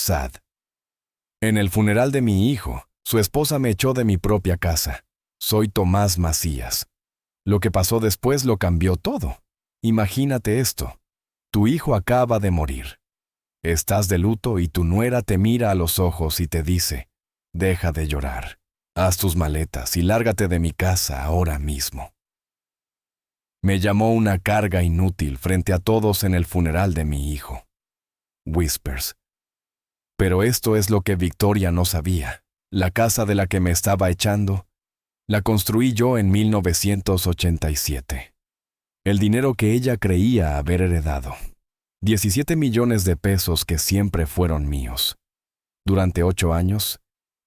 Sad. En el funeral de mi hijo, su esposa me echó de mi propia casa. Soy Tomás Macías. Lo que pasó después lo cambió todo. Imagínate esto. Tu hijo acaba de morir. Estás de luto y tu nuera te mira a los ojos y te dice, deja de llorar. Haz tus maletas y lárgate de mi casa ahora mismo. Me llamó una carga inútil frente a todos en el funeral de mi hijo. Whispers. Pero esto es lo que Victoria no sabía. La casa de la que me estaba echando, la construí yo en 1987. El dinero que ella creía haber heredado. 17 millones de pesos que siempre fueron míos. Durante 8 años,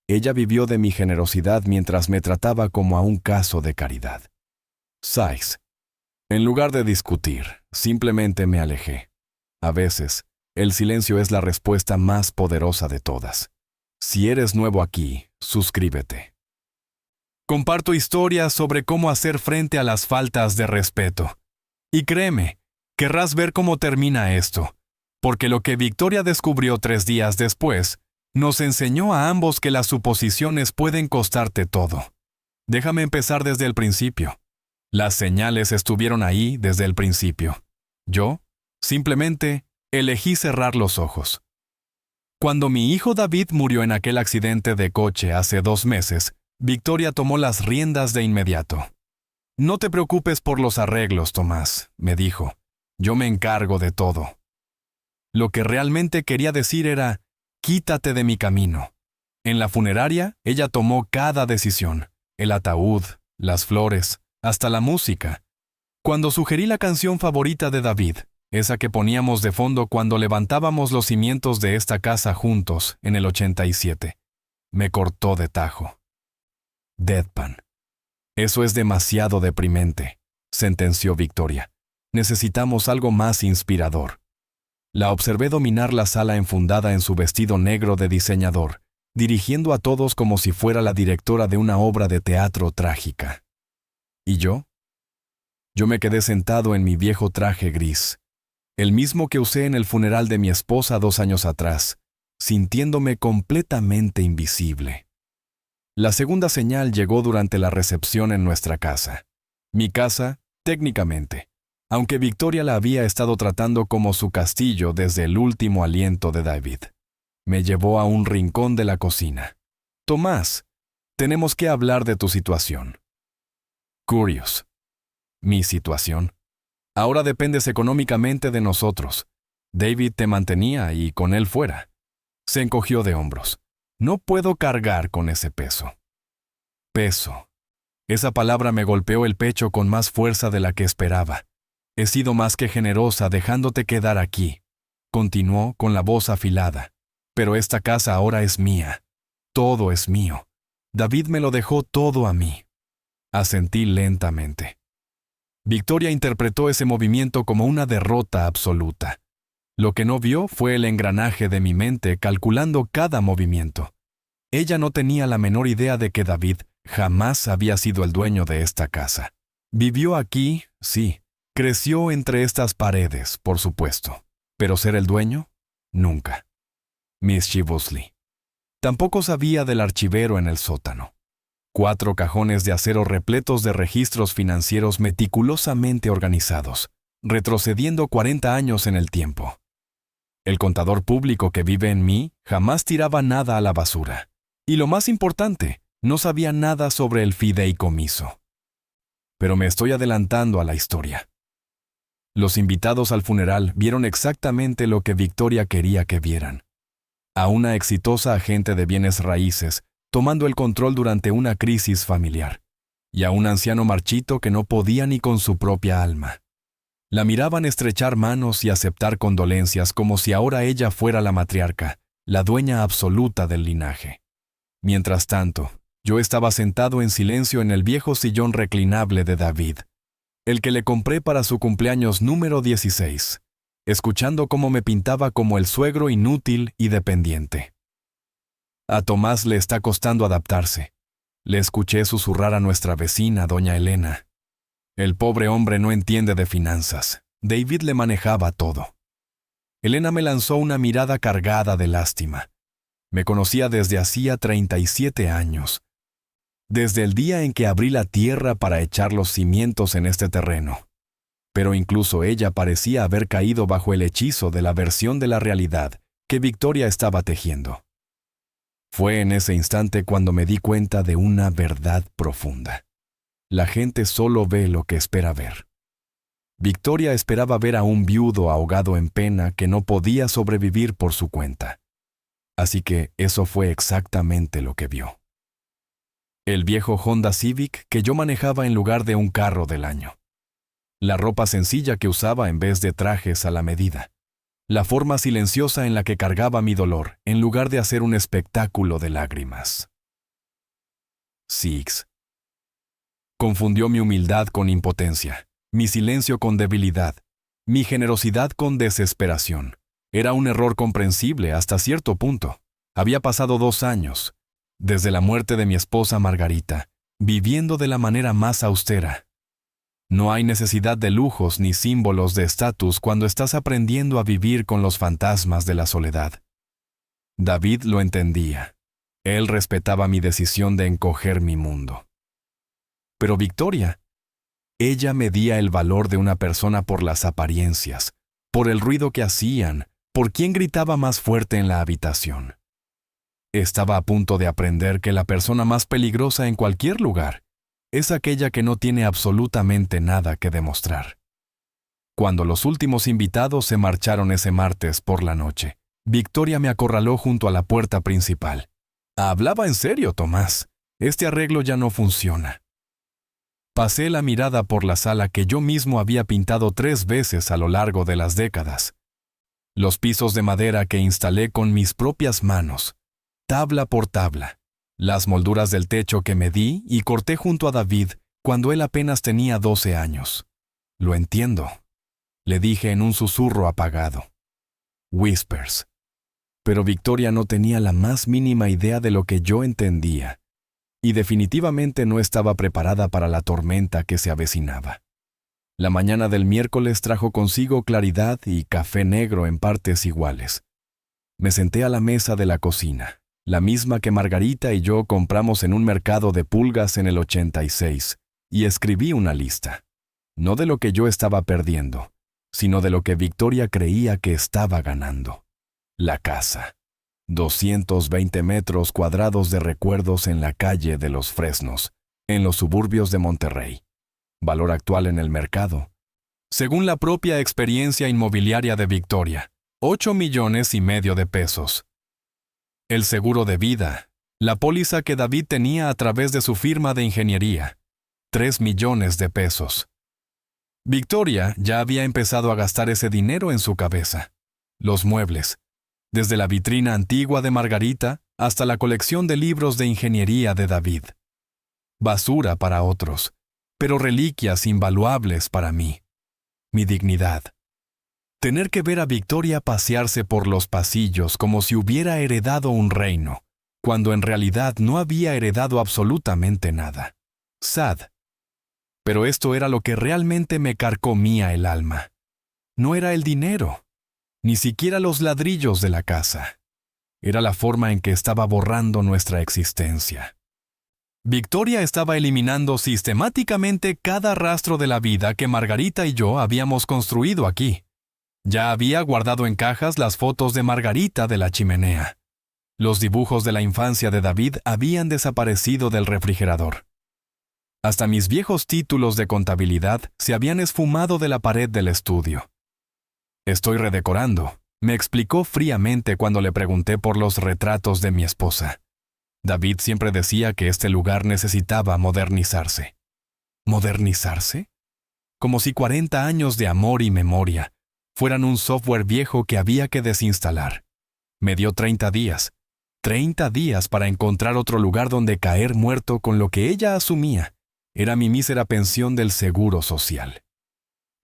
ella vivió de mi generosidad mientras me trataba como a un caso de caridad. Sykes. En lugar de discutir, simplemente me alejé. A veces, el silencio es la respuesta más poderosa de todas. Si eres nuevo aquí, suscríbete. Comparto historias sobre cómo hacer frente a las faltas de respeto. Y créeme, querrás ver cómo termina esto, porque lo que Victoria descubrió 3 días después, nos enseñó a ambos que las suposiciones pueden costarte todo. Déjame empezar desde el principio. Las señales estuvieron ahí desde el principio. Yo, simplemente, elegí cerrar los ojos. Cuando mi hijo David murió en aquel accidente de coche hace 2 meses, Victoria tomó las riendas de inmediato. No te preocupes por los arreglos, Tomás, me dijo. Yo me encargo de todo. Lo que realmente quería decir era, quítate de mi camino. En la funeraria, ella tomó cada decisión. El ataúd, las flores, hasta la música. Cuando sugerí la canción favorita de David, esa que poníamos de fondo cuando levantábamos los cimientos de esta casa juntos en el 87, me cortó de tajo. Deadpan. Eso es demasiado deprimente, sentenció Victoria. Necesitamos algo más inspirador. La observé dominar la sala enfundada en su vestido negro de diseñador, dirigiendo a todos como si fuera la directora de una obra de teatro trágica. ¿Y yo? Yo me quedé sentado en mi viejo traje gris, el mismo que usé en el funeral de mi esposa 2 años atrás, sintiéndome completamente invisible. La segunda señal llegó durante la recepción en nuestra casa. Mi casa, técnicamente, aunque Victoria la había estado tratando como su castillo desde el último aliento de David. Me llevó a un rincón de la cocina. Tomás, tenemos que hablar de tu situación. Curious. ¿Mi situación? Ahora dependes económicamente de nosotros. David te mantenía y con él fuera. Se encogió de hombros. No puedo cargar con ese peso. Peso. Esa palabra me golpeó el pecho con más fuerza de la que esperaba. He sido más que generosa dejándote quedar aquí. Continuó con la voz afilada. Pero esta casa ahora es mía. Todo es mío. David me lo dejó todo a mí. Asentí lentamente. Victoria interpretó ese movimiento como una derrota absoluta. Lo que no vio fue el engranaje de mi mente calculando cada movimiento. Ella no tenía la menor idea de que David jamás había sido el dueño de esta casa. Vivió aquí, sí. Creció entre estas paredes, por supuesto. Pero ser el dueño, nunca. Mischievously. Tampoco sabía del archivero en el sótano. 4 cajones de acero repletos de registros financieros meticulosamente organizados, retrocediendo 40 años en el tiempo. El contador público que vive en mí jamás tiraba nada a la basura. Y lo más importante, no sabía nada sobre el fideicomiso. Pero me estoy adelantando a la historia. Los invitados al funeral vieron exactamente lo que Victoria quería que vieran. A una exitosa agente de bienes raíces tomando el control durante una crisis familiar, y a un anciano marchito que no podía ni con su propia alma. La miraban estrechar manos y aceptar condolencias como si ahora ella fuera la matriarca, la dueña absoluta del linaje. Mientras tanto, yo estaba sentado en silencio en el viejo sillón reclinable de David, el que le compré para su cumpleaños número 16, escuchando cómo me pintaba como el suegro inútil y dependiente. A Tomás le está costando adaptarse. Le escuché susurrar a nuestra vecina, doña Elena. El pobre hombre no entiende de finanzas. David le manejaba todo. Elena me lanzó una mirada cargada de lástima. Me conocía desde hacía 37 años, desde el día en que abrí la tierra para echar los cimientos en este terreno. Pero incluso ella parecía haber caído bajo el hechizo de la versión de la realidad que Victoria estaba tejiendo. Fue en ese instante cuando me di cuenta de una verdad profunda. La gente solo ve lo que espera ver. Victoria esperaba ver a un viudo ahogado en pena que no podía sobrevivir por su cuenta. Así que eso fue exactamente lo que vio. El viejo Honda Civic que yo manejaba en lugar de un carro del año. La ropa sencilla que usaba en vez de trajes a la medida. La forma silenciosa en la que cargaba mi dolor, en lugar de hacer un espectáculo de lágrimas. Six. Confundió mi humildad con impotencia, mi silencio con debilidad, mi generosidad con desesperación. Era un error comprensible hasta cierto punto. Había pasado 2 años, desde la muerte de mi esposa Margarita, viviendo de la manera más austera. No hay necesidad de lujos ni símbolos de estatus cuando estás aprendiendo a vivir con los fantasmas de la soledad. David lo entendía. Él respetaba mi decisión de encoger mi mundo. Pero Victoria, ella medía el valor de una persona por las apariencias, por el ruido que hacían, por quién gritaba más fuerte en la habitación. Estaba a punto de aprender que la persona más peligrosa en cualquier lugar es aquella que no tiene absolutamente nada que demostrar. Cuando los últimos invitados se marcharon ese martes por la noche, Victoria me acorraló junto a la puerta principal. Hablaba en serio, Tomás. Este arreglo ya no funciona. Pasé la mirada por la sala que yo mismo había pintado 3 veces a lo largo de las décadas. Los pisos de madera que instalé con mis propias manos, tabla por tabla. Las molduras del techo que medí y corté junto a David cuando él apenas tenía 12 años. Lo entiendo, le dije en un susurro apagado. Whispers. Pero Victoria no tenía la más mínima idea de lo que yo entendía, y definitivamente no estaba preparada para la tormenta que se avecinaba. La mañana del miércoles trajo consigo claridad y café negro en partes iguales. Me senté a la mesa de la cocina, la misma que Margarita y yo compramos en un mercado de pulgas en el 86, y escribí una lista, no de lo que yo estaba perdiendo, sino de lo que Victoria creía que estaba ganando. La casa. 220 metros cuadrados de recuerdos en la calle de Los Fresnos, en los suburbios de Monterrey. Valor actual en el mercado. Según la propia experiencia inmobiliaria de Victoria, 8,5 millones de pesos. El seguro de vida, la póliza que David tenía a través de su firma de ingeniería, 3 millones de pesos. Victoria ya había empezado a gastar ese dinero en su cabeza. Los muebles, desde la vitrina antigua de Margarita hasta la colección de libros de ingeniería de David. Basura para otros, pero reliquias invaluables para mí. Mi dignidad. Tener que ver a Victoria pasearse por los pasillos como si hubiera heredado un reino, cuando en realidad no había heredado absolutamente nada. Sad. Pero esto era lo que realmente me carcomía el alma. No era el dinero, ni siquiera los ladrillos de la casa. Era la forma en que estaba borrando nuestra existencia. Victoria estaba eliminando sistemáticamente cada rastro de la vida que Margarita y yo habíamos construido aquí. Ya había guardado en cajas las fotos de Margarita de la chimenea. Los dibujos de la infancia de David habían desaparecido del refrigerador. Hasta mis viejos títulos de contabilidad se habían esfumado de la pared del estudio. Estoy redecorando, me explicó fríamente cuando le pregunté por los retratos de mi esposa. David siempre decía que este lugar necesitaba modernizarse. ¿Modernizarse? Como si 40 años de amor y memoria fueran un software viejo que había que desinstalar. Me dio 30 días. 30 días para encontrar otro lugar donde caer muerto con lo que ella asumía era mi mísera pensión del seguro social.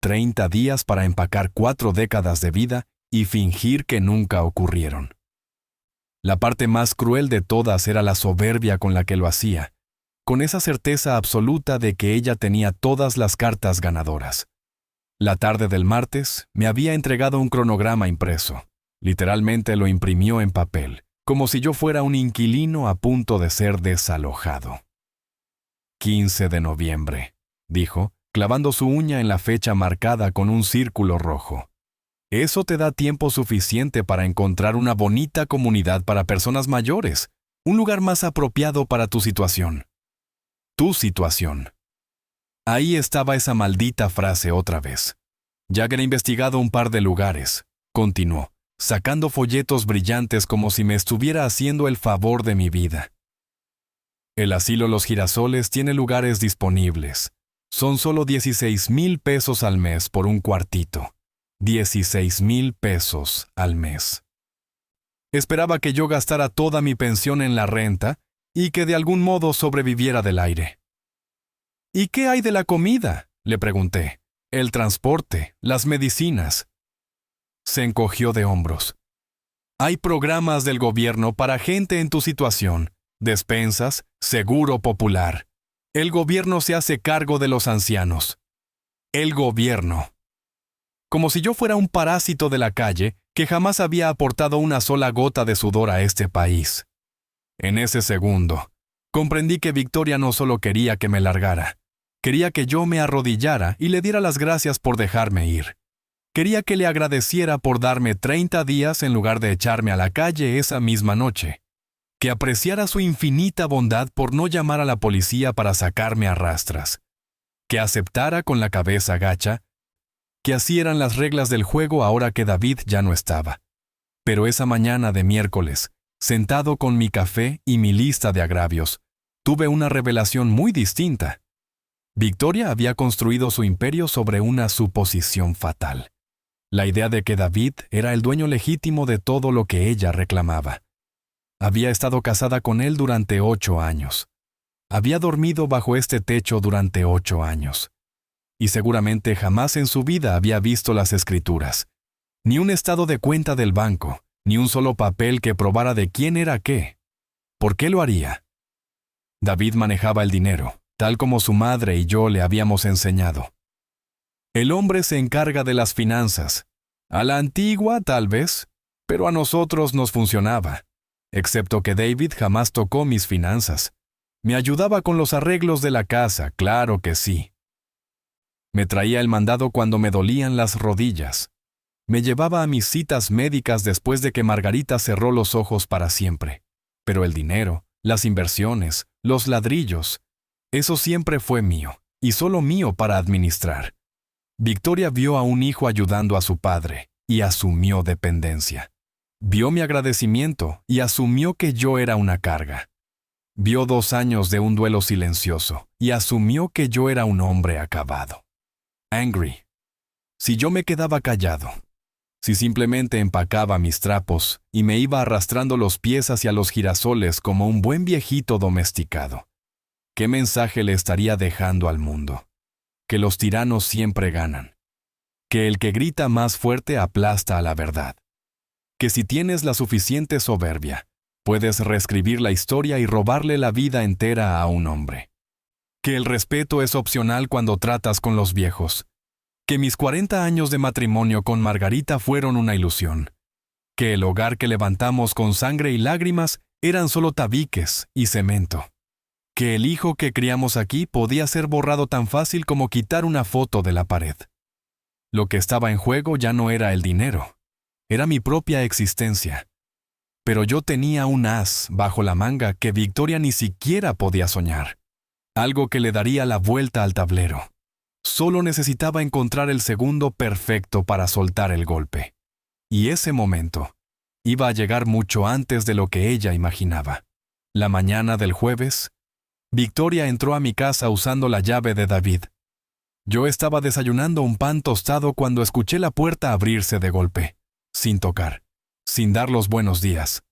30 días para empacar 4 décadas de vida y fingir que nunca ocurrieron. La parte más cruel de todas era la soberbia con la que lo hacía, con esa certeza absoluta de que ella tenía todas las cartas ganadoras. La tarde del martes me había entregado un cronograma impreso. Literalmente lo imprimió en papel, como si yo fuera un inquilino a punto de ser desalojado. 15 de noviembre, dijo, clavando su uña en la fecha marcada con un círculo rojo. Eso te da tiempo suficiente para encontrar una bonita comunidad para personas mayores, un lugar más apropiado para tu situación. Tu situación. Ahí estaba esa maldita frase otra vez. Jagger ha investigado un par de lugares, continuó, sacando folletos brillantes como si me estuviera haciendo el favor de mi vida. El asilo Los Girasoles tiene lugares disponibles. Son solo 16,000 pesos al mes por un cuartito. 16,000 pesos al mes. Esperaba que yo gastara toda mi pensión en la renta y que de algún modo sobreviviera del aire. ¿Y qué hay de la comida?, le pregunté. El transporte, las medicinas. Se encogió de hombros. Hay programas del gobierno para gente en tu situación. Despensas, seguro popular. El gobierno se hace cargo de los ancianos. El gobierno. Como si yo fuera un parásito de la calle que jamás había aportado una sola gota de sudor a este país. En ese segundo, comprendí que Victoria no solo quería que me largara, quería que yo me arrodillara y le diera las gracias por dejarme ir. Quería que le agradeciera por darme 30 días en lugar de echarme a la calle esa misma noche. Que apreciara su infinita bondad por no llamar a la policía para sacarme a rastras. Que aceptara con la cabeza gacha que así eran las reglas del juego ahora que David ya no estaba. Pero esa mañana de miércoles, sentado con mi café y mi lista de agravios, tuve una revelación muy distinta. Victoria había construido su imperio sobre una suposición fatal. La idea de que David era el dueño legítimo de todo lo que ella reclamaba. Había estado casada con él durante 8 años. Había dormido bajo este techo durante 8 años. Y seguramente jamás en su vida había visto las escrituras. Ni un estado de cuenta del banco, ni un solo papel que probara de quién era qué. ¿Por qué lo haría? David manejaba el dinero, tal como su madre y yo le habíamos enseñado. El hombre se encarga de las finanzas. A la antigua, tal vez, pero a nosotros nos funcionaba. Excepto que David jamás tocó mis finanzas. Me ayudaba con los arreglos de la casa, claro que sí. Me traía el mandado cuando me dolían las rodillas. Me llevaba a mis citas médicas después de que Margarita cerró los ojos para siempre. Pero el dinero, las inversiones, los ladrillos, eso siempre fue mío, y solo mío para administrar. Victoria vio a un hijo ayudando a su padre, y asumió dependencia. Vio mi agradecimiento, y asumió que yo era una carga. Vio 2 años de un duelo silencioso, y asumió que yo era un hombre acabado. Angry. Si yo me quedaba callado, si simplemente empacaba mis trapos y me iba arrastrando los pies hacia los girasoles como un buen viejito domesticado, ¿qué mensaje le estaría dejando al mundo? Que los tiranos siempre ganan. Que el que grita más fuerte aplasta a la verdad. Que si tienes la suficiente soberbia, puedes reescribir la historia y robarle la vida entera a un hombre. Que el respeto es opcional cuando tratas con los viejos. Que mis 40 años de matrimonio con Margarita fueron una ilusión. Que el hogar que levantamos con sangre y lágrimas eran solo tabiques y cemento. Que el hijo que criamos aquí podía ser borrado tan fácil como quitar una foto de la pared. Lo que estaba en juego ya no era el dinero. Era mi propia existencia. Pero yo tenía un as bajo la manga que Victoria ni siquiera podía soñar. Algo que le daría la vuelta al tablero. Solo necesitaba encontrar el segundo perfecto para soltar el golpe. Y ese momento iba a llegar mucho antes de lo que ella imaginaba. La mañana del jueves, Victoria entró a mi casa usando la llave de David. Yo estaba desayunando un pan tostado cuando escuché la puerta abrirse de golpe, sin tocar, sin dar los buenos días.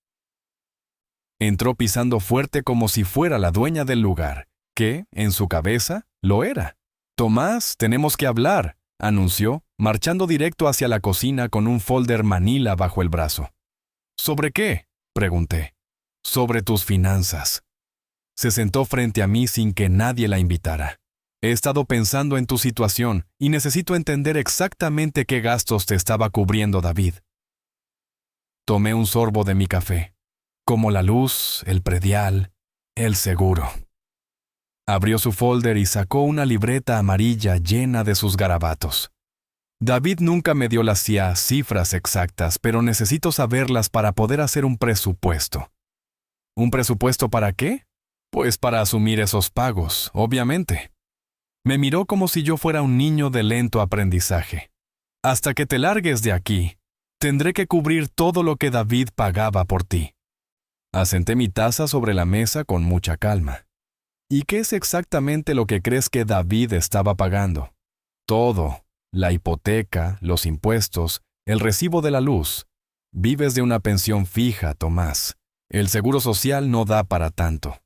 Entró pisando fuerte como si fuera la dueña del lugar, que, en su cabeza, lo era. «Tomás, tenemos que hablar», anunció, marchando directo hacia la cocina con un folder manila bajo el brazo. «¿Sobre qué?», pregunté. «Sobre tus finanzas». Se sentó frente a mí sin que nadie la invitara. He estado pensando en tu situación y necesito entender exactamente qué gastos te estaba cubriendo David. Tomé un sorbo de mi café, como la luz, el predial, el seguro. Abrió su folder y sacó una libreta amarilla llena de sus garabatos. David nunca me dio las cifras exactas, pero necesito saberlas para poder hacer un presupuesto. ¿Un presupuesto para qué? Pues para asumir esos pagos, obviamente. Me miró como si yo fuera un niño de lento aprendizaje. Hasta que te largues de aquí, tendré que cubrir todo lo que David pagaba por ti. Asenté mi taza sobre la mesa con mucha calma. ¿Y qué es exactamente lo que crees que David estaba pagando? Todo. La hipoteca, los impuestos, el recibo de la luz. Vives de una pensión fija, Tomás. El seguro social no da para tanto.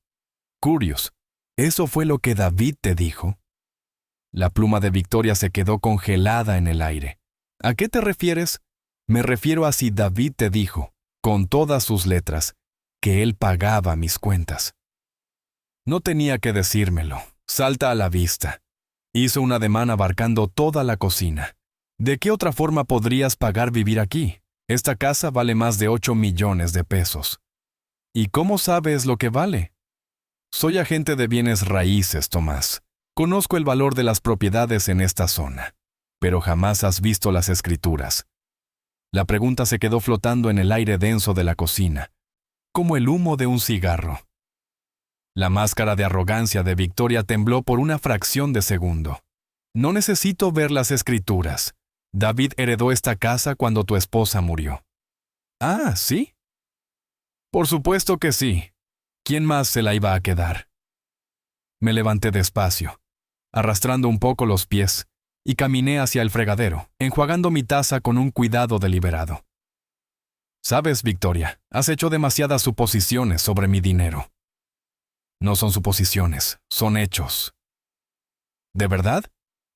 Curious, ¿eso fue lo que David te dijo? La pluma de Victoria se quedó congelada en el aire. ¿A qué te refieres? Me refiero a si David te dijo, con todas sus letras, que él pagaba mis cuentas. No tenía que decírmelo. Salta a la vista. Hizo un ademán abarcando toda la cocina. ¿De qué otra forma podrías pagar vivir aquí? Esta casa vale más de 8 millones de pesos. ¿Y cómo sabes lo que vale? Soy agente de bienes raíces, Tomás. Conozco el valor de las propiedades en esta zona. Pero jamás has visto las escrituras. La pregunta se quedó flotando en el aire denso de la cocina, como el humo de un cigarro. La máscara de arrogancia de Victoria tembló por una fracción de segundo. No necesito ver las escrituras. David heredó esta casa cuando tu esposa murió. Ah, ¿sí? Por supuesto que sí. ¿Quién más se la iba a quedar? Me levanté despacio, arrastrando un poco los pies, y caminé hacia el fregadero, enjuagando mi taza con un cuidado deliberado. Sabes, Victoria, has hecho demasiadas suposiciones sobre mi dinero. No son suposiciones, son hechos. ¿De verdad?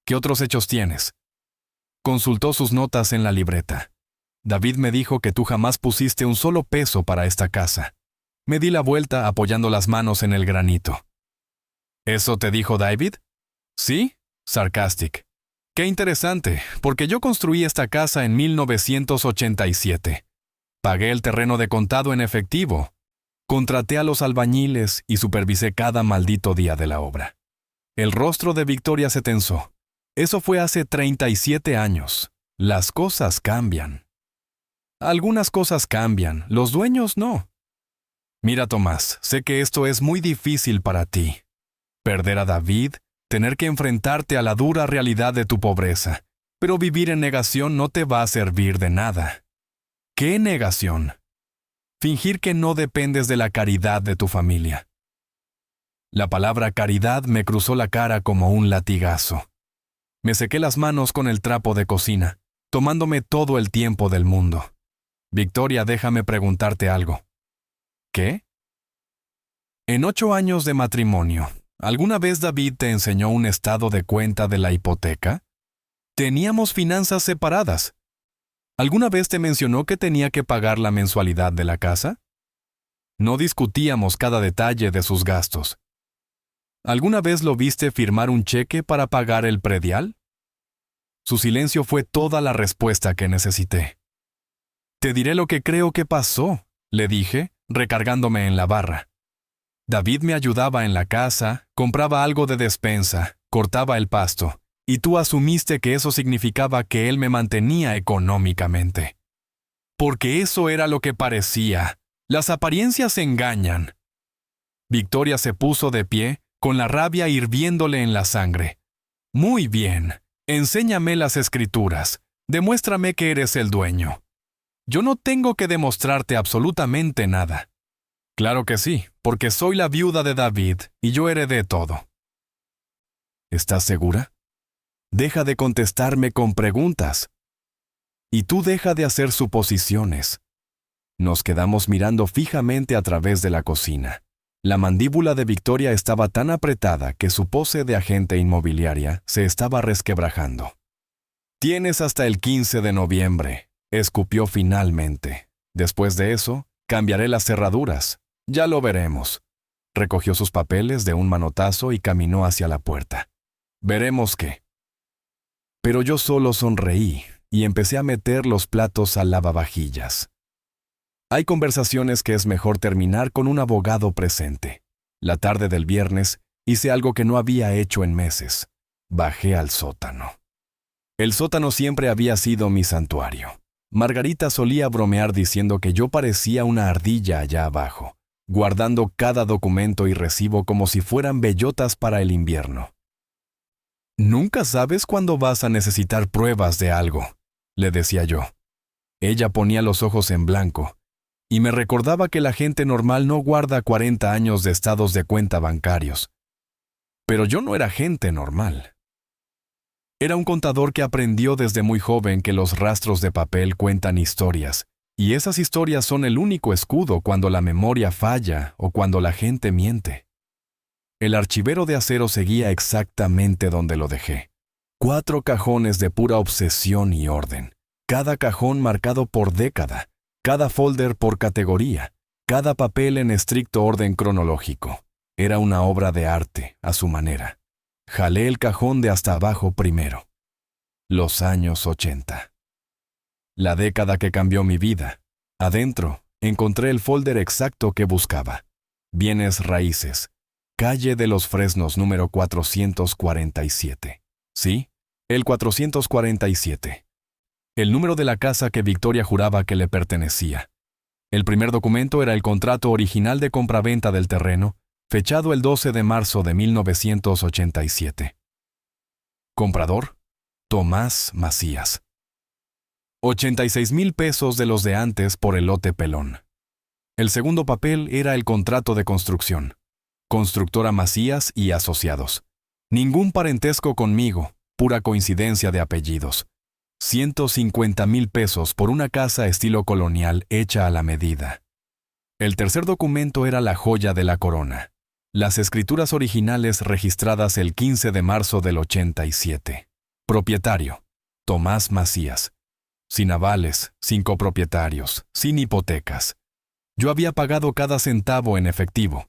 ¿Qué otros hechos tienes? Consultó sus notas en la libreta. David me dijo que tú jamás pusiste un solo peso para esta casa. Me di la vuelta apoyando las manos en el granito. ¿Eso te dijo David? Sí, sarcastic. Qué interesante, porque yo construí esta casa en 1987. Pagué el terreno de contado en efectivo. Contraté a los albañiles y supervisé cada maldito día de la obra. El rostro de Victoria se tensó. Eso fue hace 37 años. Las cosas cambian. Algunas cosas cambian, los dueños no. Mira, Tomás, sé que esto es muy difícil para ti. Perder a David, tener que enfrentarte a la dura realidad de tu pobreza, pero vivir en negación no te va a servir de nada. ¿Qué negación? Fingir que no dependes de la caridad de tu familia. La palabra caridad me cruzó la cara como un latigazo. Me sequé las manos con el trapo de cocina, tomándome todo el tiempo del mundo. Victoria, déjame preguntarte algo. ¿Qué? En 8 años de matrimonio, ¿alguna vez David te enseñó un estado de cuenta de la hipoteca? Teníamos finanzas separadas. ¿Alguna vez te mencionó que tenía que pagar la mensualidad de la casa? No discutíamos cada detalle de sus gastos. ¿Alguna vez lo viste firmar un cheque para pagar el predial? Su silencio fue toda la respuesta que necesité. Te diré lo que creo que pasó, le dije, recargándome en la barra. David me ayudaba en la casa, compraba algo de despensa, cortaba el pasto. Y tú asumiste que eso significaba que él me mantenía económicamente. Porque eso era lo que parecía. Las apariencias engañan. Victoria se puso de pie, con la rabia hirviéndole en la sangre. Muy bien, enséñame las escrituras. Demuéstrame que eres el dueño. Yo no tengo que demostrarte absolutamente nada. Claro que sí, porque soy la viuda de David y yo heredé todo. ¿Estás segura? Deja de contestarme con preguntas. Y tú deja de hacer suposiciones. Nos quedamos mirando fijamente a través de la cocina. La mandíbula de Victoria estaba tan apretada que su pose de agente inmobiliaria se estaba resquebrajando. Tienes hasta el 15 de noviembre, escupió finalmente. Después de eso, cambiaré las cerraduras. Ya lo veremos. Recogió sus papeles de un manotazo y caminó hacia la puerta. Veremos qué. Pero yo solo sonreí y empecé a meter los platos al lavavajillas. Hay conversaciones que es mejor terminar con un abogado presente. La tarde del viernes hice algo que no había hecho en meses. Bajé al sótano. El sótano siempre había sido mi santuario. Margarita solía bromear diciendo que yo parecía una ardilla allá abajo, guardando cada documento y recibo como si fueran bellotas para el invierno. «Nunca sabes cuándo vas a necesitar pruebas de algo», le decía yo. Ella ponía los ojos en blanco y me recordaba que la gente normal no guarda 40 años de estados de cuenta bancarios. Pero yo no era gente normal. Era un contador que aprendió desde muy joven que los rastros de papel cuentan historias, y esas historias son el único escudo cuando la memoria falla o cuando la gente miente. El archivero de acero seguía exactamente donde lo dejé. 4 cajones de pura obsesión y orden. Cada cajón marcado por década, cada folder por categoría, cada papel en estricto orden cronológico. Era una obra de arte, a su manera. Jalé el cajón de hasta abajo primero. Los años 80. La década que cambió mi vida. Adentro, encontré el folder exacto que buscaba. Bienes raíces. Calle de los Fresnos número 447. ¿Sí? El 447. El número de la casa que Victoria juraba que le pertenecía. El primer documento era el contrato original de compraventa del terreno, fechado el 12 de marzo de 1987. Comprador: Tomás Macías. 86,000 pesos de los de antes por el lote pelón. El segundo papel era el contrato de construcción. Constructora Macías y Asociados. Ningún parentesco conmigo, pura coincidencia de apellidos. 150,000 pesos por una casa estilo colonial hecha a la medida. El tercer documento era la joya de la corona. Las escrituras originales registradas el 15 de marzo del 87. Propietario: Tomás Macías. Sin avales, sin copropietarios, sin hipotecas. Yo había pagado cada centavo en efectivo.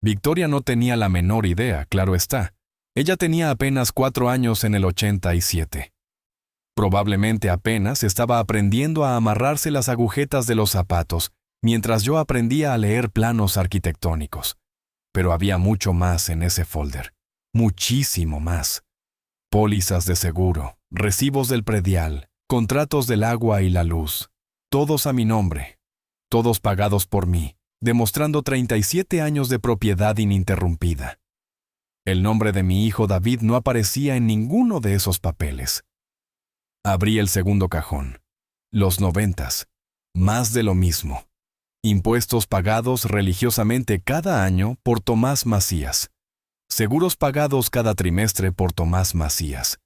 Victoria no tenía la menor idea, claro está. Ella tenía apenas 4 años en el 87. Probablemente apenas estaba aprendiendo a amarrarse las agujetas de los zapatos, mientras yo aprendía a leer planos arquitectónicos. Pero había mucho más en ese folder. Muchísimo más. Pólizas de seguro, recibos del predial, contratos del agua y la luz. Todos a mi nombre. Todos pagados por mí, demostrando 37 años de propiedad ininterrumpida. El nombre de mi hijo David no aparecía en ninguno de esos papeles. Abrí el segundo cajón. Los 90s. Más de lo mismo. Impuestos pagados religiosamente cada año por Tomás Macías. Seguros pagados cada trimestre por Tomás Macías.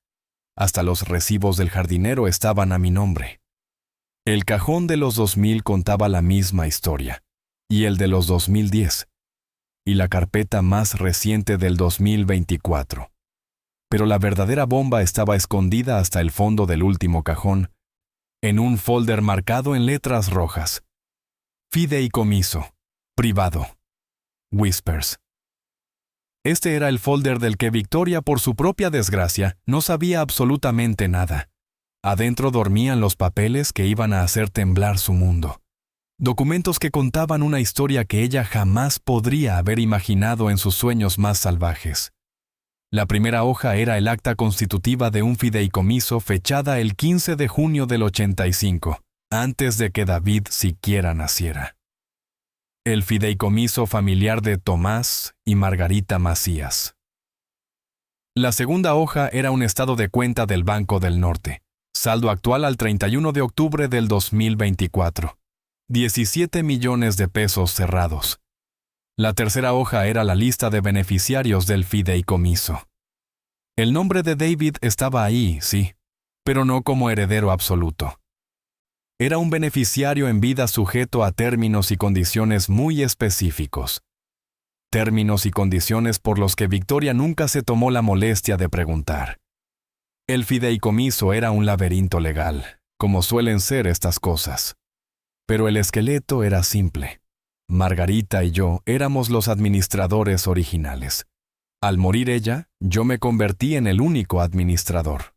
Hasta los recibos del jardinero estaban a mi nombre. El cajón de los 2000 contaba la misma historia, y el de los 2010, y la carpeta más reciente del 2024. Pero la verdadera bomba estaba escondida hasta el fondo del último cajón, en un folder marcado en letras rojas. Fideicomiso. Privado. Whispers. Este era el folder del que Victoria, por su propia desgracia, no sabía absolutamente nada. Adentro dormían los papeles que iban a hacer temblar su mundo. Documentos que contaban una historia que ella jamás podría haber imaginado en sus sueños más salvajes. La primera hoja era el acta constitutiva de un fideicomiso fechada el 15 de junio del 85, antes de que David siquiera naciera. El fideicomiso familiar de Tomás y Margarita Macías. La segunda hoja era un estado de cuenta del Banco del Norte, saldo actual al 31 de octubre del 2024. 17 millones de pesos cerrados. La tercera hoja era la lista de beneficiarios del fideicomiso. El nombre de David estaba ahí, sí, pero no como heredero absoluto. Era un beneficiario en vida sujeto a términos y condiciones muy específicos. Términos y condiciones por los que Victoria nunca se tomó la molestia de preguntar. El fideicomiso era un laberinto legal, como suelen ser estas cosas. Pero el esqueleto era simple. Margarita y yo éramos los administradores originales. Al morir ella, yo me convertí en el único administrador.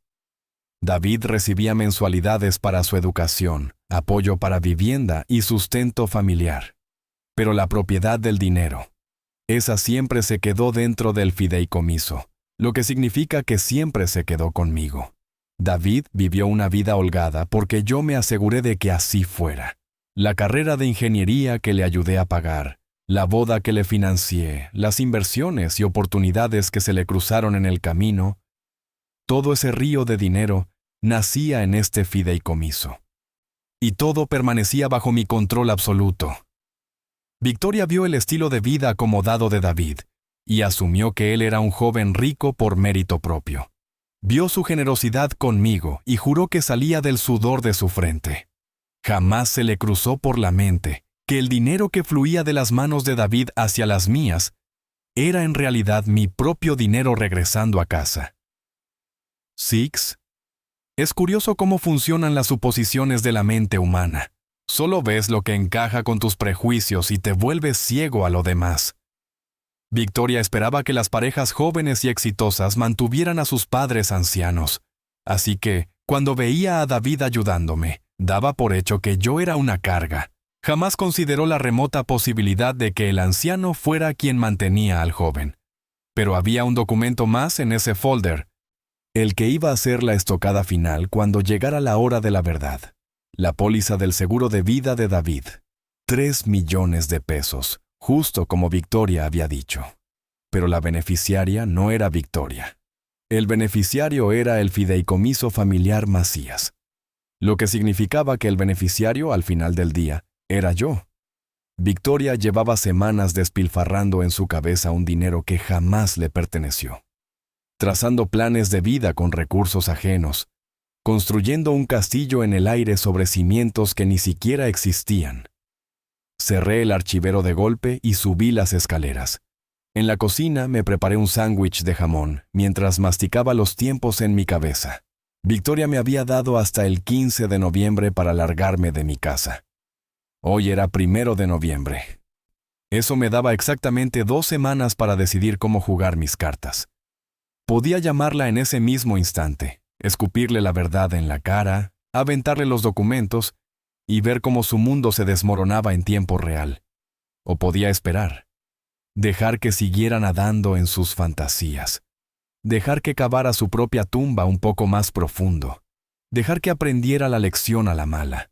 David recibía mensualidades para su educación, apoyo para vivienda y sustento familiar. Pero la propiedad del dinero, esa siempre se quedó dentro del fideicomiso, lo que significa que siempre se quedó conmigo. David vivió una vida holgada porque yo me aseguré de que así fuera. La carrera de ingeniería que le ayudé a pagar, la boda que le financié, las inversiones y oportunidades que se le cruzaron en el camino, todo ese río de dinero nacía en este fideicomiso. Y todo permanecía bajo mi control absoluto. Victoria vio el estilo de vida acomodado de David y asumió que él era un joven rico por mérito propio. Vio su generosidad conmigo y juró que salía del sudor de su frente. Jamás se le cruzó por la mente que el dinero que fluía de las manos de David hacia las mías era en realidad mi propio dinero regresando a casa. Six. Es curioso cómo funcionan las suposiciones de la mente humana. Solo ves lo que encaja con tus prejuicios y te vuelves ciego a lo demás. Victoria esperaba que las parejas jóvenes y exitosas mantuvieran a sus padres ancianos. Así que, cuando veía a David ayudándome, daba por hecho que yo era una carga. Jamás consideró la remota posibilidad de que el anciano fuera quien mantenía al joven. Pero había un documento más en ese folder, el que iba a ser la estocada final cuando llegara la hora de la verdad. La póliza del seguro de vida de David. 3 millones de pesos, justo como Victoria había dicho. Pero la beneficiaria no era Victoria. El beneficiario era el fideicomiso familiar Macías, lo que significaba que el beneficiario, al final del día, era yo. Victoria llevaba semanas despilfarrando en su cabeza un dinero que jamás le perteneció, trazando planes de vida con recursos ajenos, construyendo un castillo en el aire sobre cimientos que ni siquiera existían. Cerré el archivero de golpe y subí las escaleras. En la cocina me preparé un sándwich de jamón mientras masticaba los tiempos en mi cabeza. Victoria me había dado hasta el 15 de noviembre para largarme de mi casa. Hoy era 1 de noviembre. Eso me daba exactamente 2 semanas para decidir cómo jugar mis cartas. Podía llamarla en ese mismo instante, escupirle la verdad en la cara, aventarle los documentos y ver cómo su mundo se desmoronaba en tiempo real. O podía esperar, dejar que siguiera nadando en sus fantasías, dejar que cavara su propia tumba un poco más profundo, dejar que aprendiera la lección a la mala.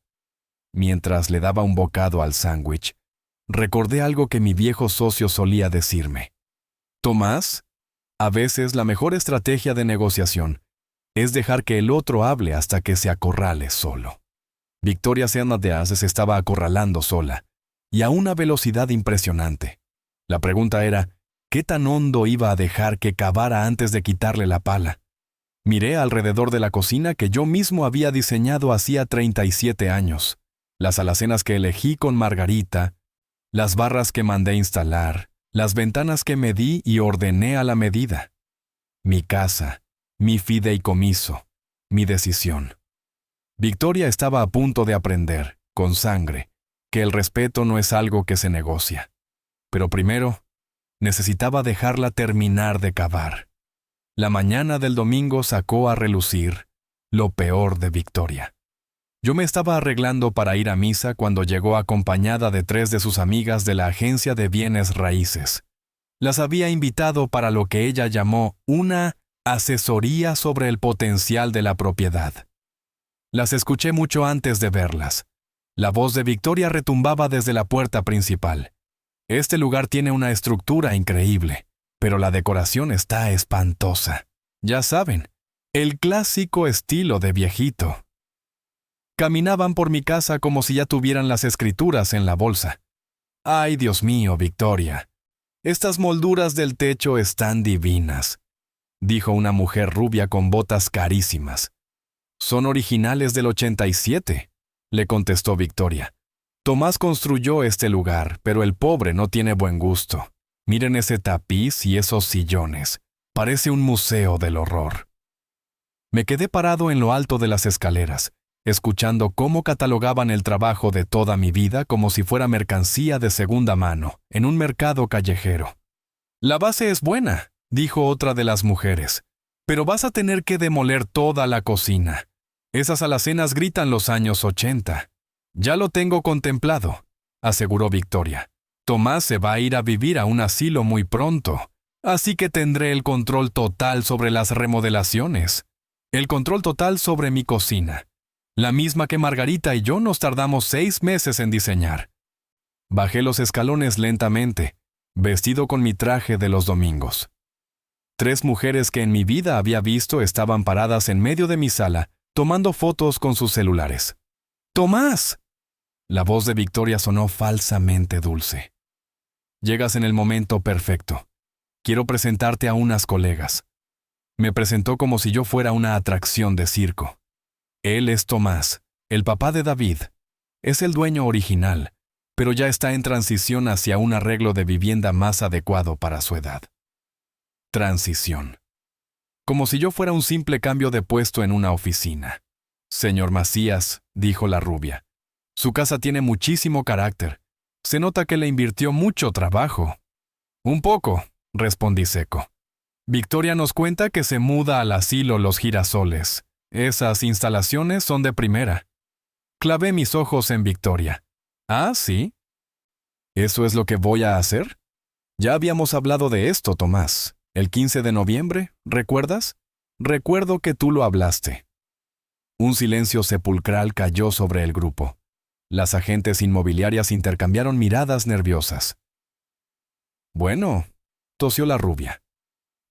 Mientras le daba un bocado al sándwich, recordé algo que mi viejo socio solía decirme. Tomás, a veces la mejor estrategia de negociación es dejar que el otro hable hasta que se acorrale solo. Victoria Sernadea se estaba acorralando sola, y a una velocidad impresionante. La pregunta era, ¿qué tan hondo iba a dejar que cavara antes de quitarle la pala? Miré alrededor de la cocina que yo mismo había diseñado hacía 37 años, las alacenas que elegí con margarita, las barras que mandé instalar, las ventanas que medí y ordené a la medida. Mi casa, mi fideicomiso, mi decisión. Victoria estaba a punto de aprender, con sangre, que el respeto no es algo que se negocia. Pero primero, necesitaba dejarla terminar de cavar. La mañana del domingo sacó a relucir lo peor de Victoria. Yo me estaba arreglando para ir a misa cuando llegó acompañada de 3 de sus amigas de la agencia de bienes raíces. Las había invitado para lo que ella llamó una asesoría sobre el potencial de la propiedad. Las escuché mucho antes de verlas. La voz de Victoria retumbaba desde la puerta principal. Este lugar tiene una estructura increíble, pero la decoración está espantosa. Ya saben, el clásico estilo de viejito. Caminaban por mi casa como si ya tuvieran las escrituras en la bolsa. ¡Ay, Dios mío, Victoria! Estas molduras del techo están divinas, dijo una mujer rubia con botas carísimas. Son originales del 87, le contestó Victoria. Tomás construyó este lugar, pero el pobre no tiene buen gusto. Miren ese tapiz y esos sillones. Parece un museo del horror. Me quedé parado en lo alto de las escaleras, escuchando cómo catalogaban el trabajo de toda mi vida como si fuera mercancía de segunda mano, en un mercado callejero. La base es buena, dijo otra de las mujeres. Pero vas a tener que demoler toda la cocina. Esas alacenas gritan los años 80. Ya lo tengo contemplado, aseguró Victoria. Tomás se va a ir a vivir a un asilo muy pronto, así que tendré el control total sobre las remodelaciones. El control total sobre mi cocina. La misma que Margarita y yo nos tardamos 6 meses en diseñar. Bajé los escalones lentamente, vestido con mi traje de los domingos. 3 mujeres que en mi vida había visto estaban paradas en medio de mi sala, tomando fotos con sus celulares. ¡Tomás! La voz de Victoria sonó falsamente dulce. Llegas en el momento perfecto. Quiero presentarte a unas colegas. Me presentó como si yo fuera una atracción de circo. Él es Tomás, el papá de David. Es el dueño original, pero ya está en transición hacia un arreglo de vivienda más adecuado para su edad. Transición. Como si yo fuera un simple cambio de puesto en una oficina. Señor Macías, dijo la rubia. Su casa tiene muchísimo carácter. Se nota que le invirtió mucho trabajo. Un poco, respondí seco. Victoria nos cuenta que se muda al asilo Los Girasoles. Esas instalaciones son de primera. Clavé mis ojos en Victoria. ¿Ah, sí? ¿Eso es lo que voy a hacer? Ya habíamos hablado de esto, Tomás. El 15 de noviembre, ¿recuerdas? Recuerdo que tú lo hablaste. Un silencio sepulcral cayó sobre el grupo. Las agentes inmobiliarias intercambiaron miradas nerviosas. Bueno, tosió la rubia.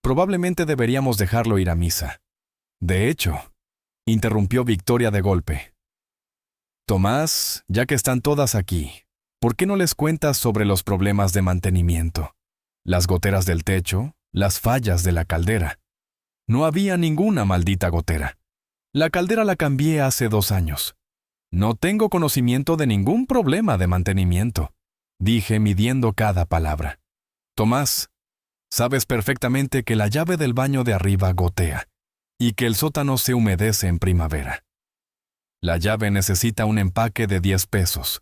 Probablemente deberíamos dejarlo ir a misa. De hecho, interrumpió Victoria de golpe. Tomás, ya que están todas aquí, ¿por qué no les cuentas sobre los problemas de mantenimiento? Las goteras del techo, las fallas de la caldera. No había ninguna maldita gotera. La caldera la cambié hace 2 años. No tengo conocimiento de ningún problema de mantenimiento, dije midiendo cada palabra. Tomás, sabes perfectamente que la llave del baño de arriba gotea y que el sótano se humedece en primavera. La llave necesita un empaque de 10 pesos.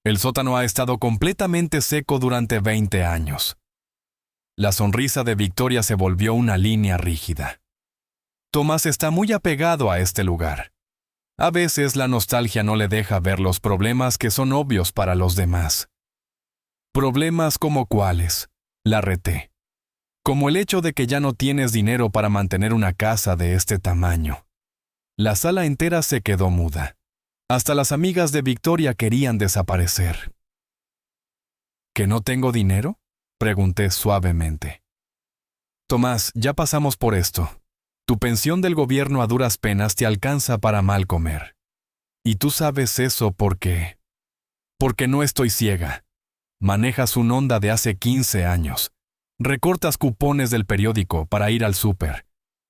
El sótano ha estado completamente seco durante 20 años. La sonrisa de Victoria se volvió una línea rígida. Tomás está muy apegado a este lugar. A veces la nostalgia no le deja ver los problemas que son obvios para los demás. ¿Problemas como cuáles? La reté. Como el hecho de que ya no tienes dinero para mantener una casa de este tamaño. La sala entera se quedó muda. Hasta las amigas de Victoria querían desaparecer. ¿Que no tengo dinero? Pregunté suavemente. Tomás, ya pasamos por esto. Tu pensión del gobierno a duras penas te alcanza para mal comer. Y tú sabes eso porque no estoy ciega. Manejas un Honda de hace 15 años. Recortas cupones del periódico para ir al súper.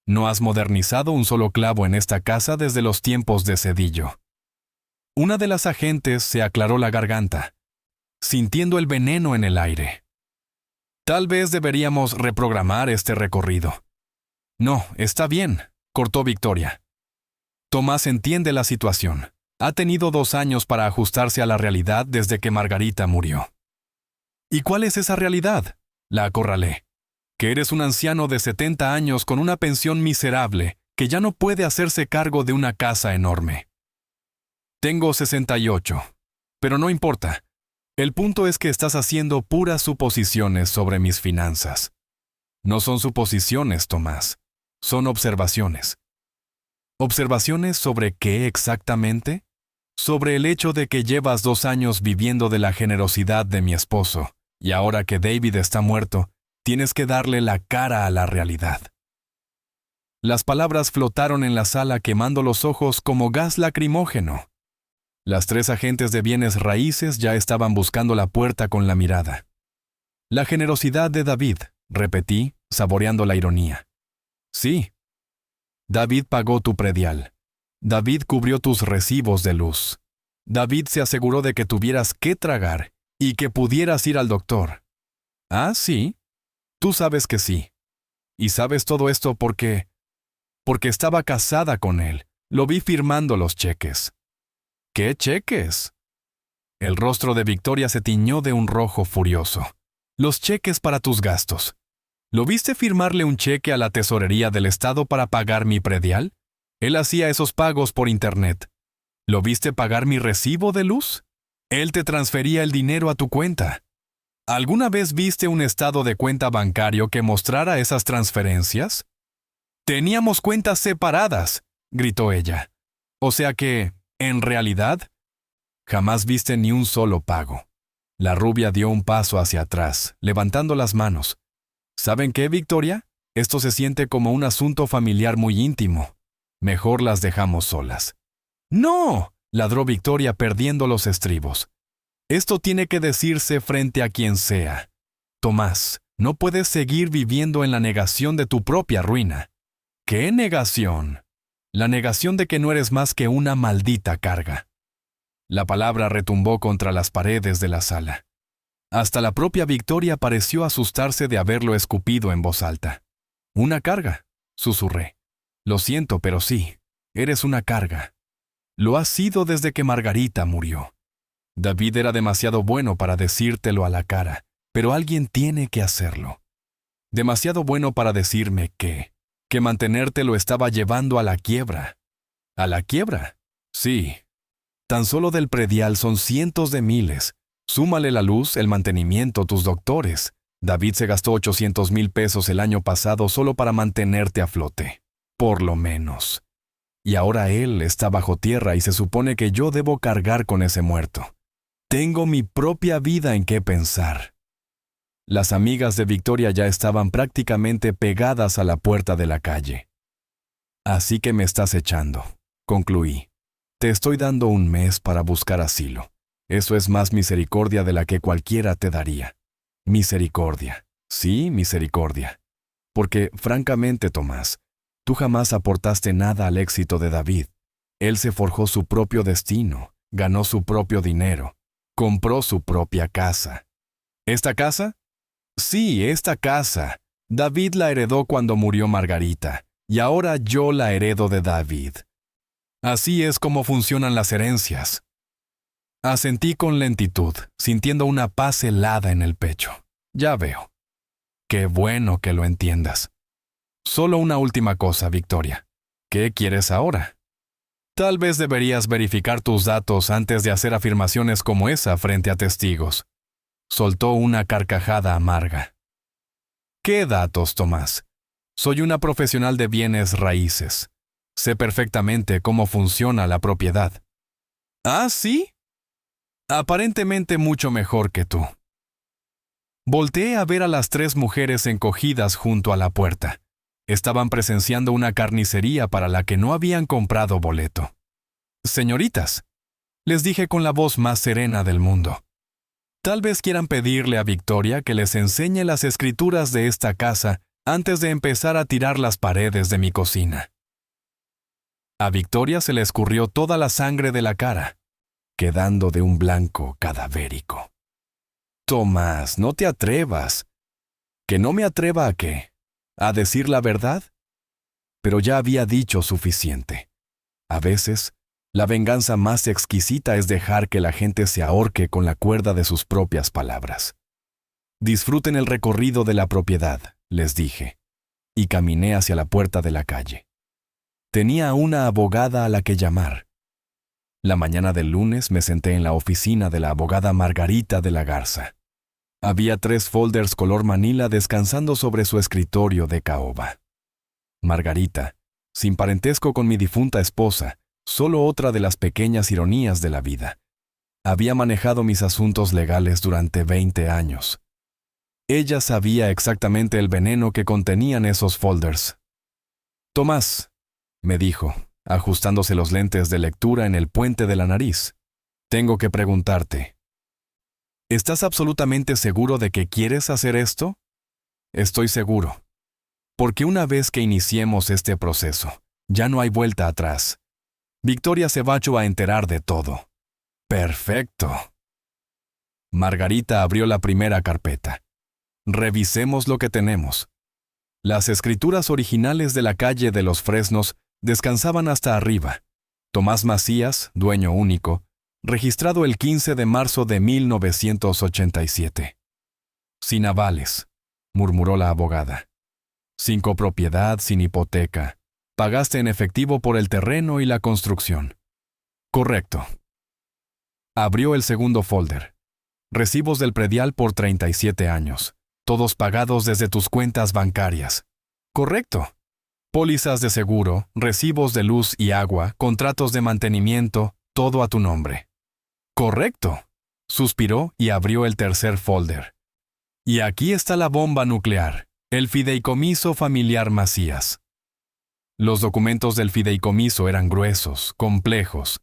No has modernizado un solo clavo en esta casa desde los tiempos de Cedillo. Una de las agentes se aclaró la garganta, sintiendo el veneno en el aire. Tal vez deberíamos reprogramar este recorrido. No, está bien, cortó Victoria. Tomás entiende la situación. Ha tenido 2 años para ajustarse a la realidad desde que Margarita murió. ¿Y cuál es esa realidad? La acorralé. Que eres un anciano de 70 años con una pensión miserable que ya no puede hacerse cargo de una casa enorme. Tengo 68, pero no importa. El punto es que estás haciendo puras suposiciones sobre mis finanzas. No son suposiciones, Tomás. Son observaciones. ¿Observaciones sobre qué exactamente? Sobre el hecho de que llevas 2 años viviendo de la generosidad de mi esposo, y ahora que David está muerto, tienes que darle la cara a la realidad. Las palabras flotaron en la sala quemando los ojos como gas lacrimógeno. Las 3 agentes de bienes raíces ya estaban buscando la puerta con la mirada. La generosidad de David, repetí, saboreando la ironía. Sí. David pagó tu predial. David cubrió tus recibos de luz. David se aseguró de que tuvieras qué tragar y que pudieras ir al doctor. ¿Ah, sí? Tú sabes que sí. Y sabes todo esto porque estaba casada con él. Lo vi firmando los cheques. ¿Qué cheques? El rostro de Victoria se tiñó de un rojo furioso. Los cheques para tus gastos. ¿Lo viste firmarle un cheque a la tesorería del Estado para pagar mi predial? Él hacía esos pagos por Internet. ¿Lo viste pagar mi recibo de luz? Él te transfería el dinero a tu cuenta. ¿Alguna vez viste un estado de cuenta bancario que mostrara esas transferencias? Teníamos cuentas separadas, gritó ella. O sea que, en realidad, jamás viste ni un solo pago. La rubia dio un paso hacia atrás, levantando las manos. ¿Saben qué, Victoria? Esto se siente como un asunto familiar muy íntimo. Mejor las dejamos solas. ¡No!, ladró Victoria perdiendo los estribos. Esto tiene que decirse frente a quien sea. Tomás, no puedes seguir viviendo en la negación de tu propia ruina. ¿Qué negación? La negación de que no eres más que una maldita carga. La palabra retumbó contra las paredes de la sala. Hasta la propia Victoria pareció asustarse de haberlo escupido en voz alta. «Una carga», susurré. «Lo siento, pero sí, eres una carga. Lo has sido desde que Margarita murió. David era demasiado bueno para decírtelo a la cara, pero alguien tiene que hacerlo. Demasiado bueno para decirme que mantenerte lo estaba llevando a la quiebra». ¿A la quiebra? Sí. Tan solo del predial son cientos de miles. Súmale la luz, el mantenimiento, tus doctores. David se gastó 800,000 pesos el año pasado solo para mantenerte a flote. Por lo menos. Y ahora él está bajo tierra y se supone que yo debo cargar con ese muerto. Tengo mi propia vida en qué pensar. Las amigas de Victoria ya estaban prácticamente pegadas a la puerta de la calle. Así que me estás echando, concluí. Te estoy dando un mes para buscar asilo. Eso es más misericordia de la que cualquiera te daría. Misericordia. Sí, misericordia. Porque, francamente, Tomás, tú jamás aportaste nada al éxito de David. Él se forjó su propio destino, ganó su propio dinero, compró su propia casa. ¿Esta casa? Sí, esta casa. David la heredó cuando murió Margarita, y ahora yo la heredo de David. Así es como funcionan las herencias. Asentí con lentitud, sintiendo una paz helada en el pecho. Ya veo. Qué bueno que lo entiendas. Solo una última cosa, Victoria. ¿Qué quieres ahora? Tal vez deberías verificar tus datos antes de hacer afirmaciones como esa frente a testigos. Soltó una carcajada amarga. ¿Qué datos, Tomás? Soy una profesional de bienes raíces. Sé perfectamente cómo funciona la propiedad. ¿Ah, sí? Aparentemente mucho mejor que tú. Volteé a ver a las 3 mujeres encogidas junto a la puerta. Estaban presenciando una carnicería para la que no habían comprado boleto. «Señoritas», les dije con la voz más serena del mundo. «Tal vez quieran pedirle a Victoria que les enseñe las escrituras de esta casa antes de empezar a tirar las paredes de mi cocina». A Victoria se le escurrió toda la sangre de la cara, quedando de un blanco cadavérico. «Tomás, no te atrevas». ¿Que no me atreva a qué? ¿A decir la verdad? Pero ya había dicho suficiente. A veces, la venganza más exquisita es dejar que la gente se ahorque con la cuerda de sus propias palabras. «Disfruten el recorrido de la propiedad», les dije, y caminé hacia la puerta de la calle. Tenía una abogada a la que llamar. La mañana del lunes me senté en la oficina de la abogada Margarita de la Garza. Había 3 folders color manila descansando sobre su escritorio de caoba. Margarita, sin parentesco con mi difunta esposa, solo otra de las pequeñas ironías de la vida, había manejado mis asuntos legales durante 20 años. Ella sabía exactamente el veneno que contenían esos folders. «Tomás», me dijo, ajustándose los lentes de lectura en el puente de la nariz, «tengo que preguntarte. ¿Estás absolutamente seguro de que quieres hacer esto?» «Estoy seguro. Porque una vez que iniciemos este proceso, ya no hay vuelta atrás. Victoria se va a enterar de todo». «Perfecto». Margarita abrió la primera carpeta. «Revisemos lo que tenemos». Las escrituras originales de la calle de los Fresnos descansaban hasta arriba. Tomás Macías, dueño único, registrado el 15 de marzo de 1987. Sin avales. murmuró la abogada. Sin copropiedad, sin hipoteca. Pagaste en efectivo por el terreno y la construcción. Correcto. Abrió el segundo folder. Recibos del predial por 37 años. Todos pagados desde tus cuentas bancarias. Correcto. Pólizas de seguro, recibos de luz y agua, contratos de mantenimiento, todo a tu nombre. Correcto. Suspiró y abrió el tercer folder. Y aquí está la bomba nuclear, el fideicomiso familiar Macías. Los documentos del fideicomiso eran gruesos, complejos,